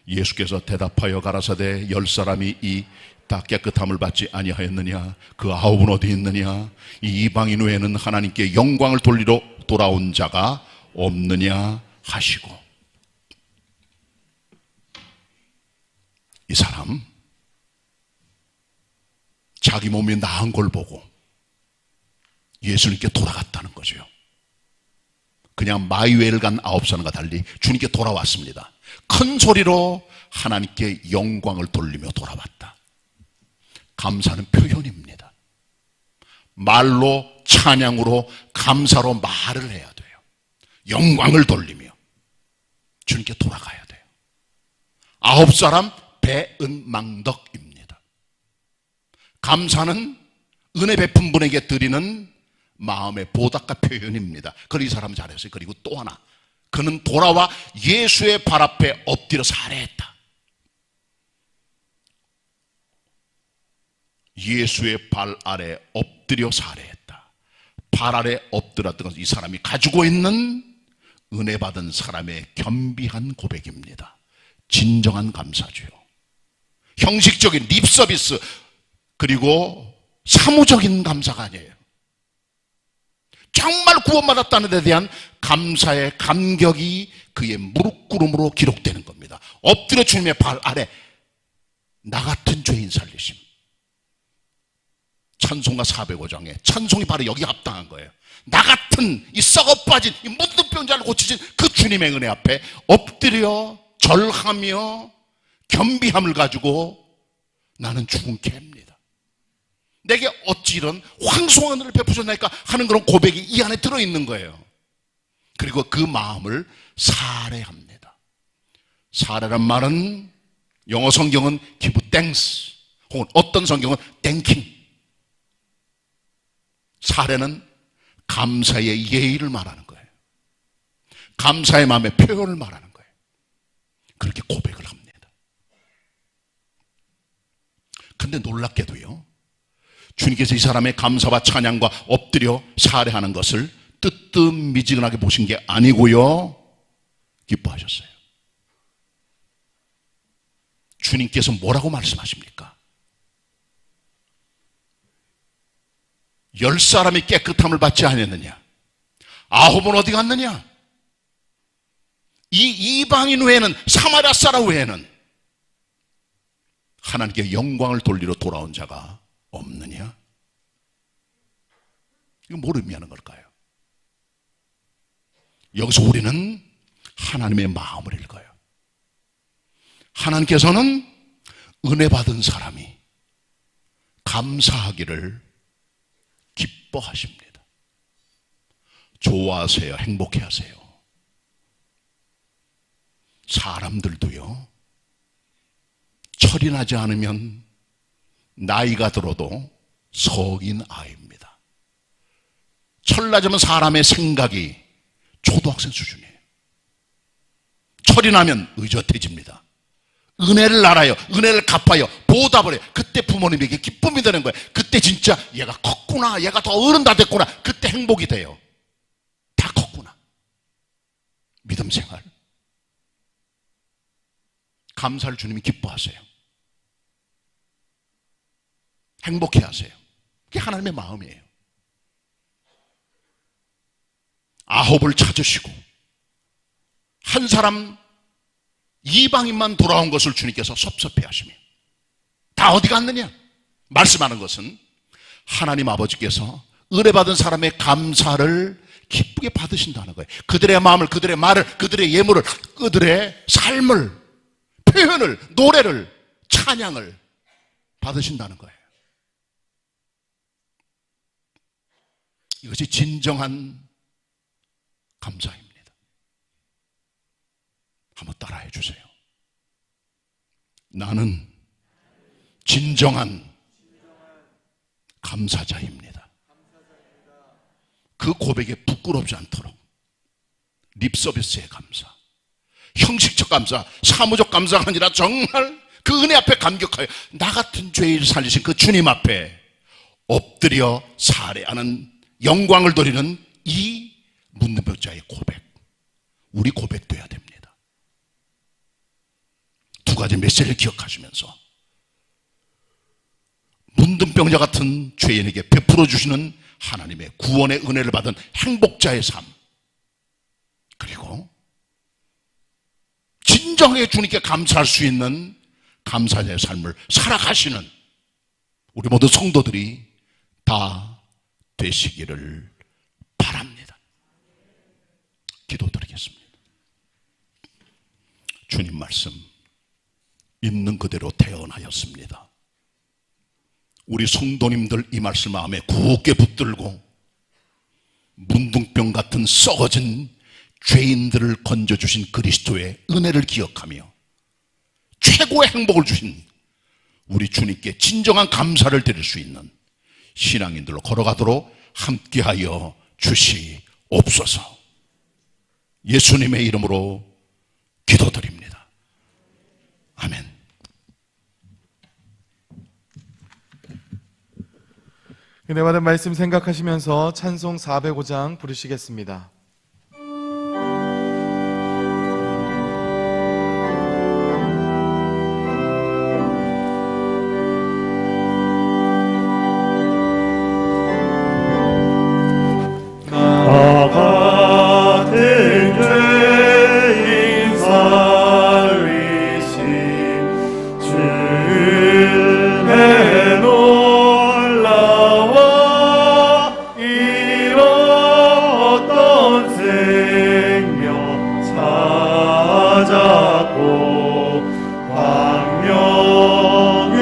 S5: 예수께서 대답하여 가라사대 10사람이 이 다 깨끗함을 받지 아니하였느냐? 그 9은 어디 있느냐? 이 이방인 외에는 하나님께 영광을 돌리러 돌아온 자가 없느냐 하시고. 이 사람 자기 몸이 나은 걸 보고 예수님께 돌아갔다는 거죠. 그냥 마이웨이를 간 9사람과 달리 주님께 돌아왔습니다. 큰 소리로 하나님께 영광을 돌리며 돌아왔다. 감사는 표현입니다. 말로, 찬양으로, 감사로 말을 해야 돼요. 영광을 돌리며 주님께 돌아가야 돼요. 9사람 배은망덕입니다. 감사는 은혜 베푼 분에게 드리는 마음의 보답과 표현입니다. 그걸 이 사람 잘했어요. 그리고 또 하나, 그는 돌아와 예수의 발 앞에 엎드려 살해했다. 예수의 발 아래 엎드려 살해했다. 발 아래 엎드렸던 것은 이 사람이 가지고 있는 은혜 받은 사람의 겸비한 고백입니다. 진정한 감사죠. 형식적인 립 서비스 그리고 사무적인 감사가 아니에요. 정말 구원받았다는 데 대한 감사의 감격이 그의 무릎 꿇음으로 기록되는 겁니다. 엎드려 주님의 발 아래 나 같은 죄인 살리심. 찬송가 405장에 찬송이 바로 여기 합당한 거예요. 나 같은 이 썩어 빠진 이 문둥병자를 고치신 그 주님의 은혜 앞에 엎드려 절하며 겸비함을 가지고 나는 죽은 개입니다. 내게 어찌 이런 황송한 은혜를 베푸셨나이까 하는 그런 고백이 이 안에 들어있는 거예요. 그리고 그 마음을 살해합니다. 살해란 말은 영어 성경은 give thanks 혹은 어떤 성경은 thanking. 살해는 감사의 예의를 말하는 거예요. 감사의 마음의 표현을 말하는 거예요. 그렇게 고백을 합니다. 근데 놀랍게도요, 주님께서 이 사람의 감사와 찬양과 엎드려 살해하는 것을 뜨뜻미지근하게 보신 게 아니고요, 기뻐하셨어요. 주님께서 뭐라고 말씀하십니까? 10사람이 깨끗함을 받지 않았느냐? 9은 어디 갔느냐? 이 이방인 외에는, 사마리아 사람 외에는 하나님께 영광을 돌리러 돌아온 자가 없느냐? 이거 뭘 의미하는 걸까요? 여기서 우리는 하나님의 마음을 읽어요. 하나님께서는 은혜 받은 사람이 감사하기를 기뻐하십니다. 좋아하세요. 행복해하세요. 사람들도요, 철이 나지 않으면 나이가 들어도 성인 아이입니다. 철 나지면 사람의 생각이 초등학생 수준이에요. 철이 나면 의젓해집니다. 은혜를 알아요. 은혜를 갚아요. 보답을 해요. 그때 부모님에게 기쁨이 되는 거예요. 그때 진짜 얘가 컸구나, 얘가 더 어른 다 됐구나, 그때 행복이 돼요. 다 컸구나. 믿음 생활, 감사를 주님이 기뻐하세요. 행복해 하세요. 그게 하나님의 마음이에요. 아홉을 찾으시고 한 사람 이방인만 돌아온 것을 주님께서 섭섭해 하시며 다 어디 갔느냐? 말씀하는 것은 하나님 아버지께서 은혜받은 사람의 감사를 기쁘게 받으신다는 거예요. 그들의 마음을, 그들의 말을, 그들의 예물을, 그들의 삶을, 표현을, 노래를, 찬양을 받으신다는 거예요. 이것이 진정한 감사입니다. 한번 따라해 주세요. 나는 진정한 감사자입니다. 그 고백에 부끄럽지 않도록 립서비스의 감사, 형식적 감사, 사무적 감사가 아니라 정말 그 은혜 앞에 감격하여 나 같은 죄인을 살리신 그 주님 앞에 엎드려 살해하는 영광을 돌리는 이 문둥병자의 고백, 우리 고백돼야 됩니다. 두 가지 메시지를 기억하시면서 문둥병자 같은 죄인에게 베풀어 주시는 하나님의 구원의 은혜를 받은 행복자의 삶, 그리고 진정하게 주님께 감사할 수 있는 감사자의 삶을 살아가시는 우리 모두 성도들이 다 되시기를 바랍니다. 기도드리겠습니다. 주님 말씀 있는 그대로 태어나였습니다. 우리 성도님들 이 말씀 마음에 굳게 붙들고 문둥병 같은 썩어진 죄인들을 건져주신 그리스도의 은혜를 기억하며 최고의 행복을 주신 우리 주님께 진정한 감사를 드릴 수 있는 신앙인들로 걸어가도록 함께하여 주시옵소서. 예수님의 이름으로 기도드립니다. 아멘.
S1: 은혜 받은 말씀 생각하시면서 찬송 405장 부르시겠습니다.
S3: 나 같은 죄인 살리신 주의 놀라와 잃었던 생명 찾았고 광명을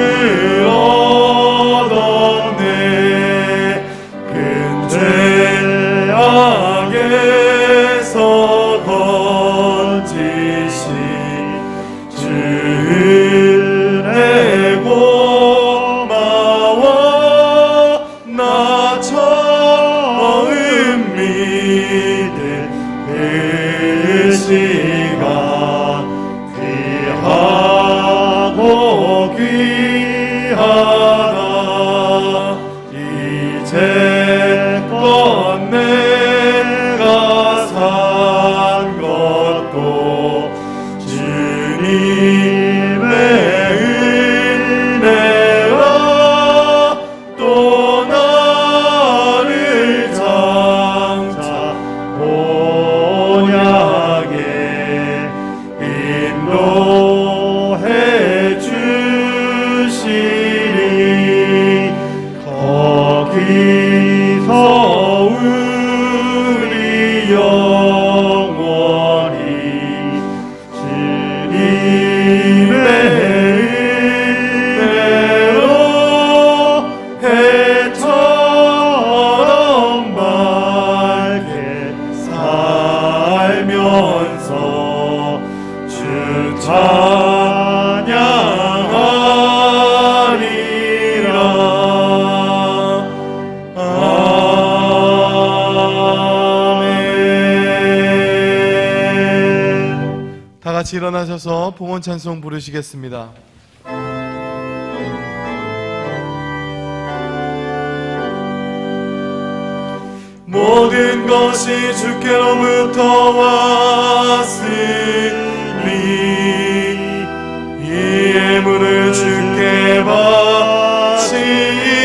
S3: 얻었네. 큰 죄악에서 건지신 주의 고마워. 나 처음 믿은 그 시간 귀하고 귀하다. 이제껏 내가 산 것도 주님의 은혜라. 또 나를 장차 본향에 인도해 주시리. 거기서 우리 영원히 주님의 은혜로 해처럼 맑게 살면서 주 찬양하리라. 아멘.
S1: 다 같이 일어나셔서 봉헌 찬송 부르시겠습니다.
S3: 모든 것이 주께로부터 왔으니 이 예물을 주께 바치리.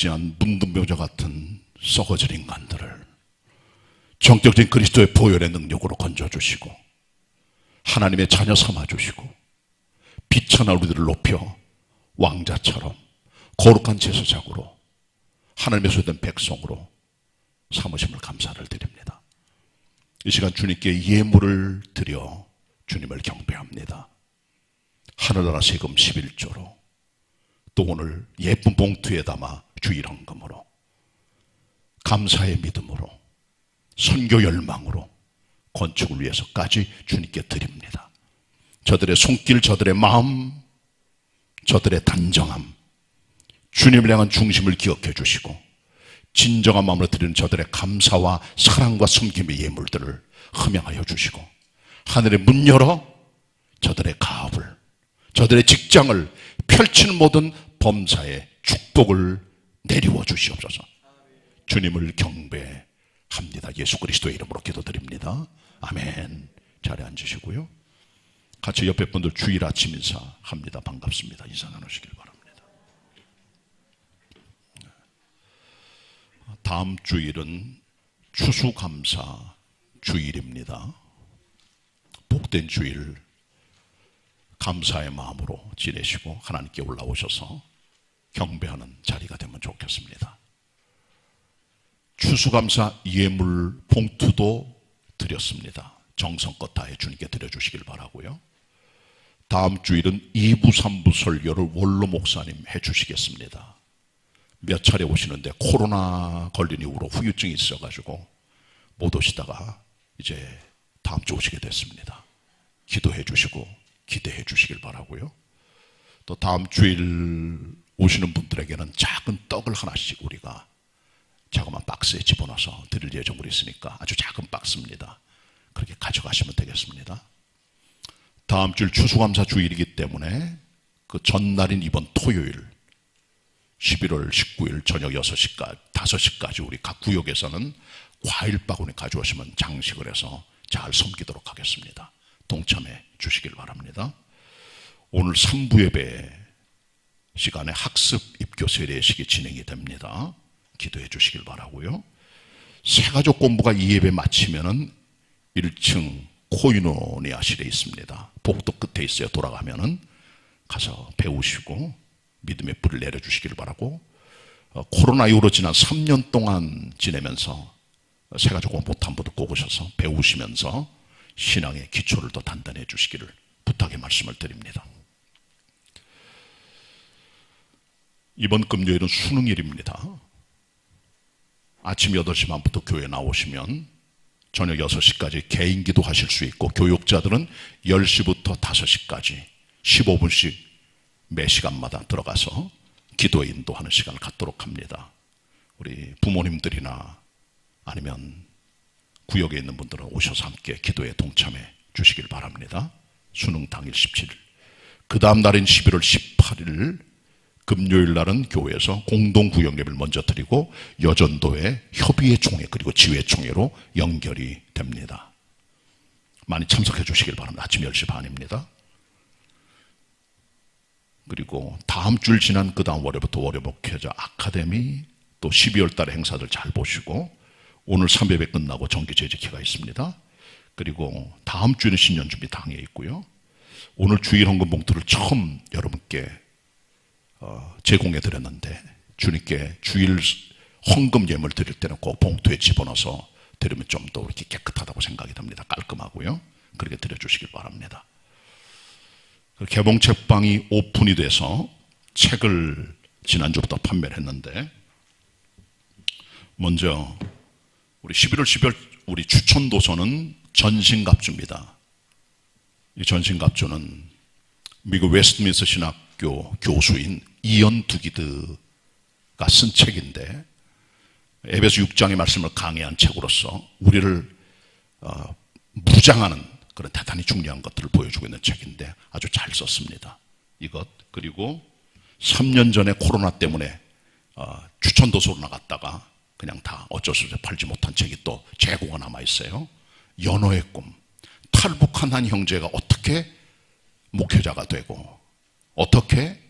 S5: 어찌한 문둥병자 같은 썩어질 인간들을 정격적인 그리스도의 보혈의 능력으로 건져주시고 하나님의 자녀 삼아주시고 비천한 우리들을 높여 왕자처럼 거룩한 제사장으로 하나님의 소유된 백성으로 삼으심을 감사를 드립니다. 이 시간 주님께 예물을 드려 주님을 경배합니다. 하늘나라 세금 11조로 또 오늘 예쁜 봉투에 담아 주일 헌금으로 감사의 믿음으로 선교 열망으로 건축을 위해서까지 주님께 드립니다. 저들의 손길, 저들의 마음, 저들의 단정함, 주님을 향한 중심을 기억해 주시고 진정한 마음으로 드리는 저들의 감사와 사랑과 섬김의 예물들을 흠양하여 주시고 하늘의 문 열어 저들의 가업을, 저들의 직장을 펼치는 모든 범사에 축복을 내리워 주시옵소서. 주님을 경배합니다. 예수 그리스도의 이름으로 기도드립니다. 아멘. 자리에 앉으시고요. 같이 옆에 분들 주일 아침 인사합니다. 반갑습니다. 인사 나누시길 바랍니다. 다음 주일은 추수감사 주일입니다. 복된 주일 감사의 마음으로 지내시고 하나님께 올라오셔서 경배하는 자리가 되면 좋겠습니다. 추수감사 예물 봉투도 드렸습니다. 정성껏 다해 주님께 드려주시길 바라고요. 다음 주일은 2부 3부 설교를 원로 목사님 해주시겠습니다. 몇 차례 오시는데 코로나 걸린 이후로 후유증이 있어가지고 못 오시다가 이제 다음 주 오시게 됐습니다. 기도해 주시고 기대해 주시길 바라고요. 또 다음 주일 오시는 분들에게는 작은 떡을 하나씩 우리가 자그마한 박스에 집어넣어서 드릴 예정으로 있으니까 아주 작은 박스입니다. 그렇게 가져가시면 되겠습니다. 다음 주일 추수감사 주일이기 때문에 그 전날인 이번 토요일 11월 19일 저녁 6시까지 5시까지 우리 각 구역에서는 과일 바구니 가져오시면 장식을 해서 잘 섬기도록 하겠습니다. 동참해 주시길 바랍니다. 오늘 3부 예배 시간에 학습 입교 세례식이 진행이 됩니다. 기도해 주시길 바라고요. 새가족 공부가 이 예배 마치면은 1층 코이노니아실에 있습니다. 복도 끝에 있어요. 돌아가면은 가서 배우시고 믿음의 불을 내려주시길 바라고, 코로나 이후로 지난 3년 동안 지내면서 새가족 공부 못한 분도 꼭 오셔서 배우시면서 신앙의 기초를 더 단단해 주시기를 부탁의 말씀을 드립니다. 이번 금요일은 수능일입니다. 아침 8시 반부터 교회 나오시면 저녁 6시까지 개인 기도 하실 수 있고, 교육자들은 10시부터 5시까지 15분씩 매 시간마다 들어가서 기도에 인도하는 시간을 갖도록 합니다. 우리 부모님들이나 아니면 구역에 있는 분들은 오셔서 함께 기도에 동참해 주시길 바랍니다. 수능 당일 17일. 그 다음 날인 11월 18일 금요일 날은 교회에서 공동구역 예배를 먼저 드리고 여전도의 협의회 총회 그리고 지회 총회로 연결이 됩니다. 많이 참석해 주시길 바랍니다. 아침 10시 반입니다. 그리고 다음 주일 지난 그 다음 월요일부터 월요목회자 아카데미, 또 12월 달에 행사들 잘 보시고, 오늘 3예배 끝나고 정기 재직회가 있습니다. 그리고 다음 주에는 신년준비 당에 있고요. 오늘 주일 헌금 봉투를 처음 여러분께 제공해 드렸는데, 주님께 주일 헌금 예물 드릴 때는 꼭 봉투에 집어넣어서 드리면 좀 더 이렇게 깨끗하다고 생각이 됩니다. 깔끔하고요. 그렇게 드려주시길 바랍니다. 개봉 책방이 오픈이 돼서 책을 지난주부터 판매를 했는데, 먼저 우리 11월 12월 우리 추천 도서는 전신갑주입니다. 이 전신갑주는 미국 웨스트민스터 신학교 교수인 이언 두기드가 쓴 책인데, 에베소 6장의 말씀을 강해한 책으로서 우리를 무장하는 그런 대단히 중요한 것들을 보여주고 있는 책인데 아주 잘 썼습니다. 이것, 그리고 3년 전에 코로나 때문에 추천도서로 나갔다가 그냥 다 어쩔 수 없이 팔지 못한 책이 또 재고가 남아있어요. 연호의 꿈. 탈북한 한 형제가 어떻게 목회자가 되고 어떻게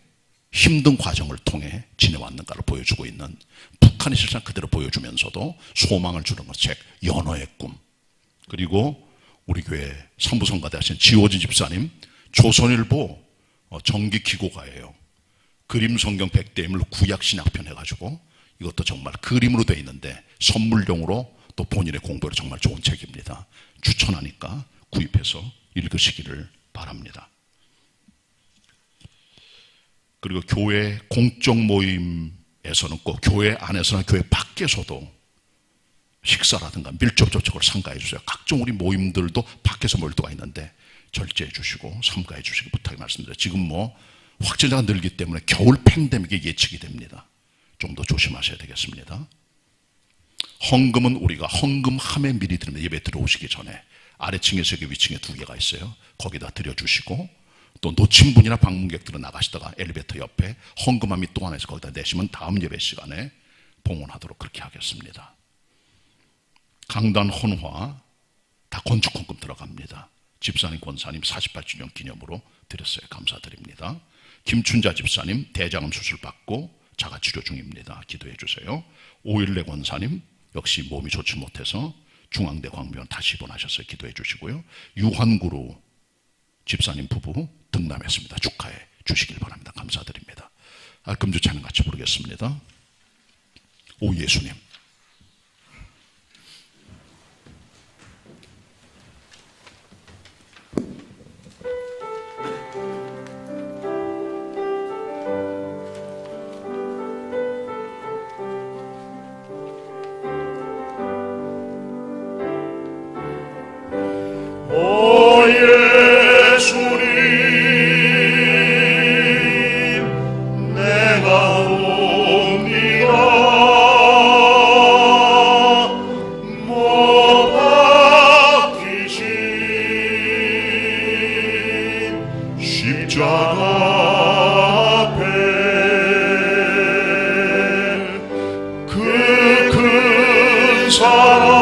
S5: 힘든 과정을 통해 지내왔는가를 보여주고 있는, 북한의 실상 그대로 보여주면서도 소망을 주는 것, 책 연호의 꿈. 그리고 우리 교회 사무성가대 하신 지호진 집사님 조선일보 정기 기고가예요. 그림 성경 100대임을 구약 신약편 해가지고 이것도 정말 그림으로 되어 있는데 선물용으로 또 본인의 공부에 정말 좋은 책입니다. 추천하니까 구입해서 읽으시기를 바랍니다. 그리고 교회 공적 모임에서는 꼭 교회 안에서나 교회 밖에서도 식사라든가 밀접 접촉을 삼가해 주세요. 각종 우리 모임들도 밖에서 모일 때가 있는데 절제해 주시고 삼가해 주시기 부탁 말씀드려요. 지금 확진자가 늘기 때문에 겨울 팬데믹이 예측이 됩니다. 좀 더 조심하셔야 되겠습니다. 헌금은 우리가 헌금함에 미리 드립니다. 예배 들어오시기 전에 아래층에서 여기 위층에 2개가 있어요. 거기다 드려주시고, 또 놓친 분이나 방문객들은 나가시다가 엘리베이터 옆에 헌금함이 또 하나 있어서 거기다 내시면 다음 예배 시간에 봉헌하도록 그렇게 하겠습니다. 강단 헌화 다 건축 헌금 들어갑니다. 집사님 권사님 48주년 기념으로 드렸어요. 감사드립니다. 김춘자 집사님 대장암 수술 받고 자가치료 중입니다. 기도해 주세요. 오일래 권사님 역시 몸이 좋지 못해서 중앙대 광병원 다시 입원하셨어요. 기도해 주시고요. 유한구루 집사님 부부 등남했습니다. 축하해 주시길 바랍니다. 감사드립니다. 금주 찬양 같이 부르겠습니다. 오 예수님.
S3: 오 예수님, 내가 옵니다. 못 박히신 십자가 앞에 그 큰 사랑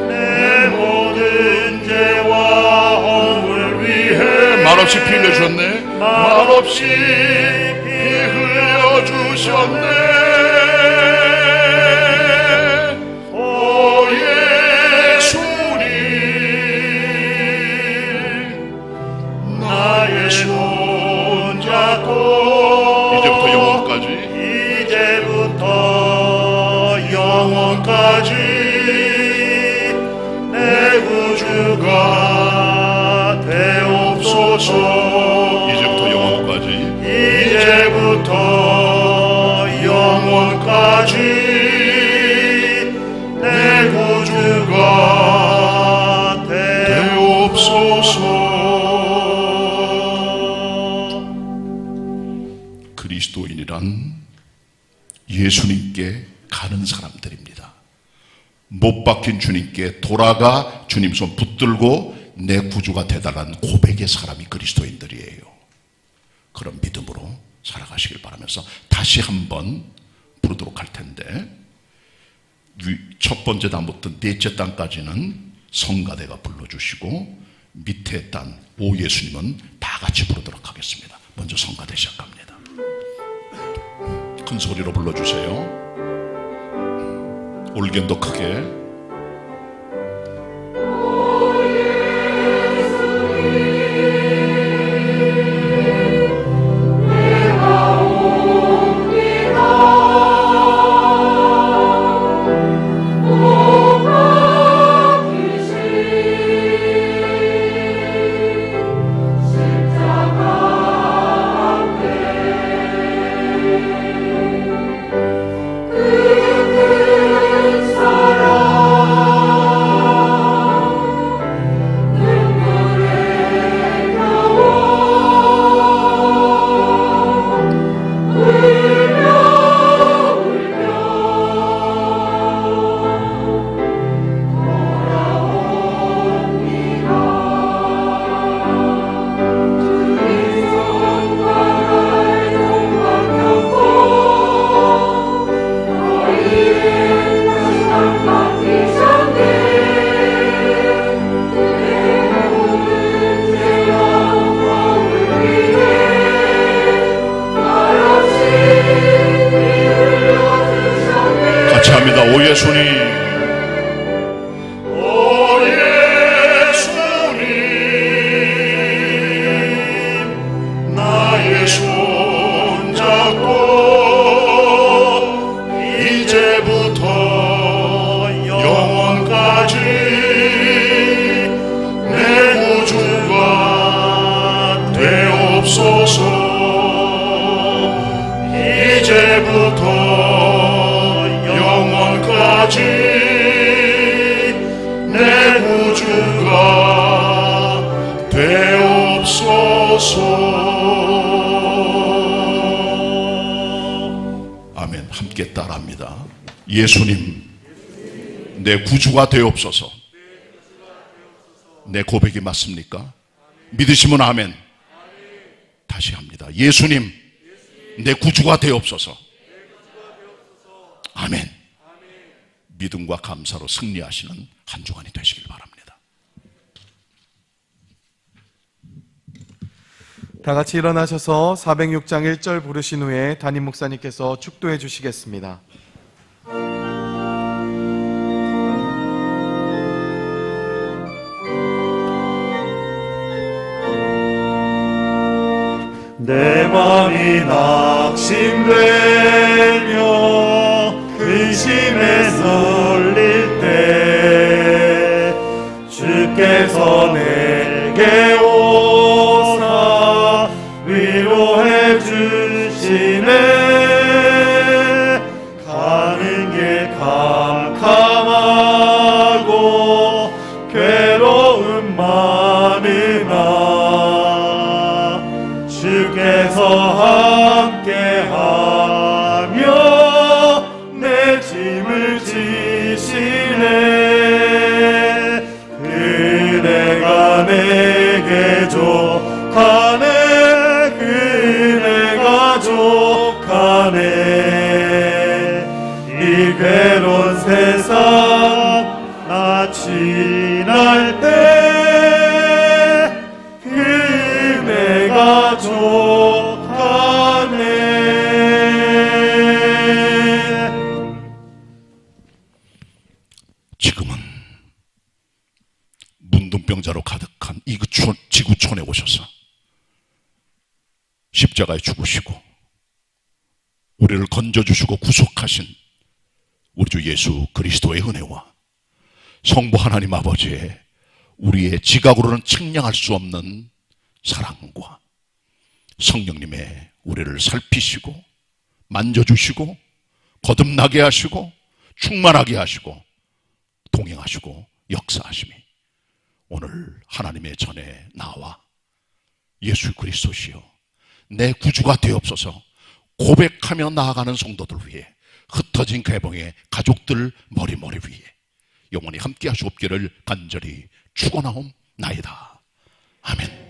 S5: 내
S3: 모든 죄와 허물 위해
S5: 말없이 피 흘려주셨네.
S3: 말없이 피 흘려주셨네. 오 예수님, 나의 손 잡고
S5: 이제부터 영원까지
S3: 내 구주가 되옵소서.
S5: 이제부터 영원까지
S3: 이제부터 영원까지 내 구주가 되옵소서.
S5: 그리스도인이란 예수님께 가는 사람들입니다. 못 박힌 주님께 돌아가 주님 손 붙들고 내 구주가 되달라는 고백의 사람이 그리스도인들이에요. 그런 믿음으로 살아가시길 바라면서 다시 한번 부르도록 할 텐데, 첫 번째 단부터 넷째 단까지는 성가대가 불러주시고 밑에 단 오 예수님은 다 같이 부르도록 하겠습니다. 먼저 성가대 시작합니다. 큰 소리로 불러주세요. 올겐도 크게.
S2: 사랑
S3: 되옵소서. 이제부터 영원까지 내 구주가 되옵소서.
S5: 아멘. 함께 따라합니다. 예수님, 내 구주가 되옵소서. 내 고백이 맞습니까? 믿으시면 아멘. 다시 합니다. 예수님, 내 구주가 되옵소서. 아멘. 믿음과 감사로 승리하시는 한 주간이 되시길 바랍니다.
S1: 다 같이 일어나셔서 406장 1절 부르신 후에 담임 목사님께서 축도해 주시겠습니다.
S3: 내 맘이 낙심되며 근심에 쏠릴 때 주께서 내게 오사 위로해 주시네. 가는 길 캄캄하고 괴로움 많으나 주께서 함께하며 내 짐을 지시네. 그네가 내게 족하네. 그네가 족하네. 이 괴로운 세상 나 지날 때 그네가 족하네.
S5: 지금은 문둥병자로 가득한 이 지구촌에 오셔서 십자가에 죽으시고 우리를 건져주시고 구속하신 우리 주 예수 그리스도의 은혜와 성부 하나님 아버지의 우리의 지각으로는 측량할 수 없는 사랑과 성령님의 우리를 살피시고 만져주시고 거듭나게 하시고 충만하게 하시고 동행하시고 역사하심이 오늘 하나님의 전에 나와 예수 그리스도시여 내 구주가 되옵소서 고백하며 나아가는 성도들 위해 흩어진 개봉의 가족들 머리 위에 영원히 함께 하시옵기를 간절히 축원하옵나이다. 아멘.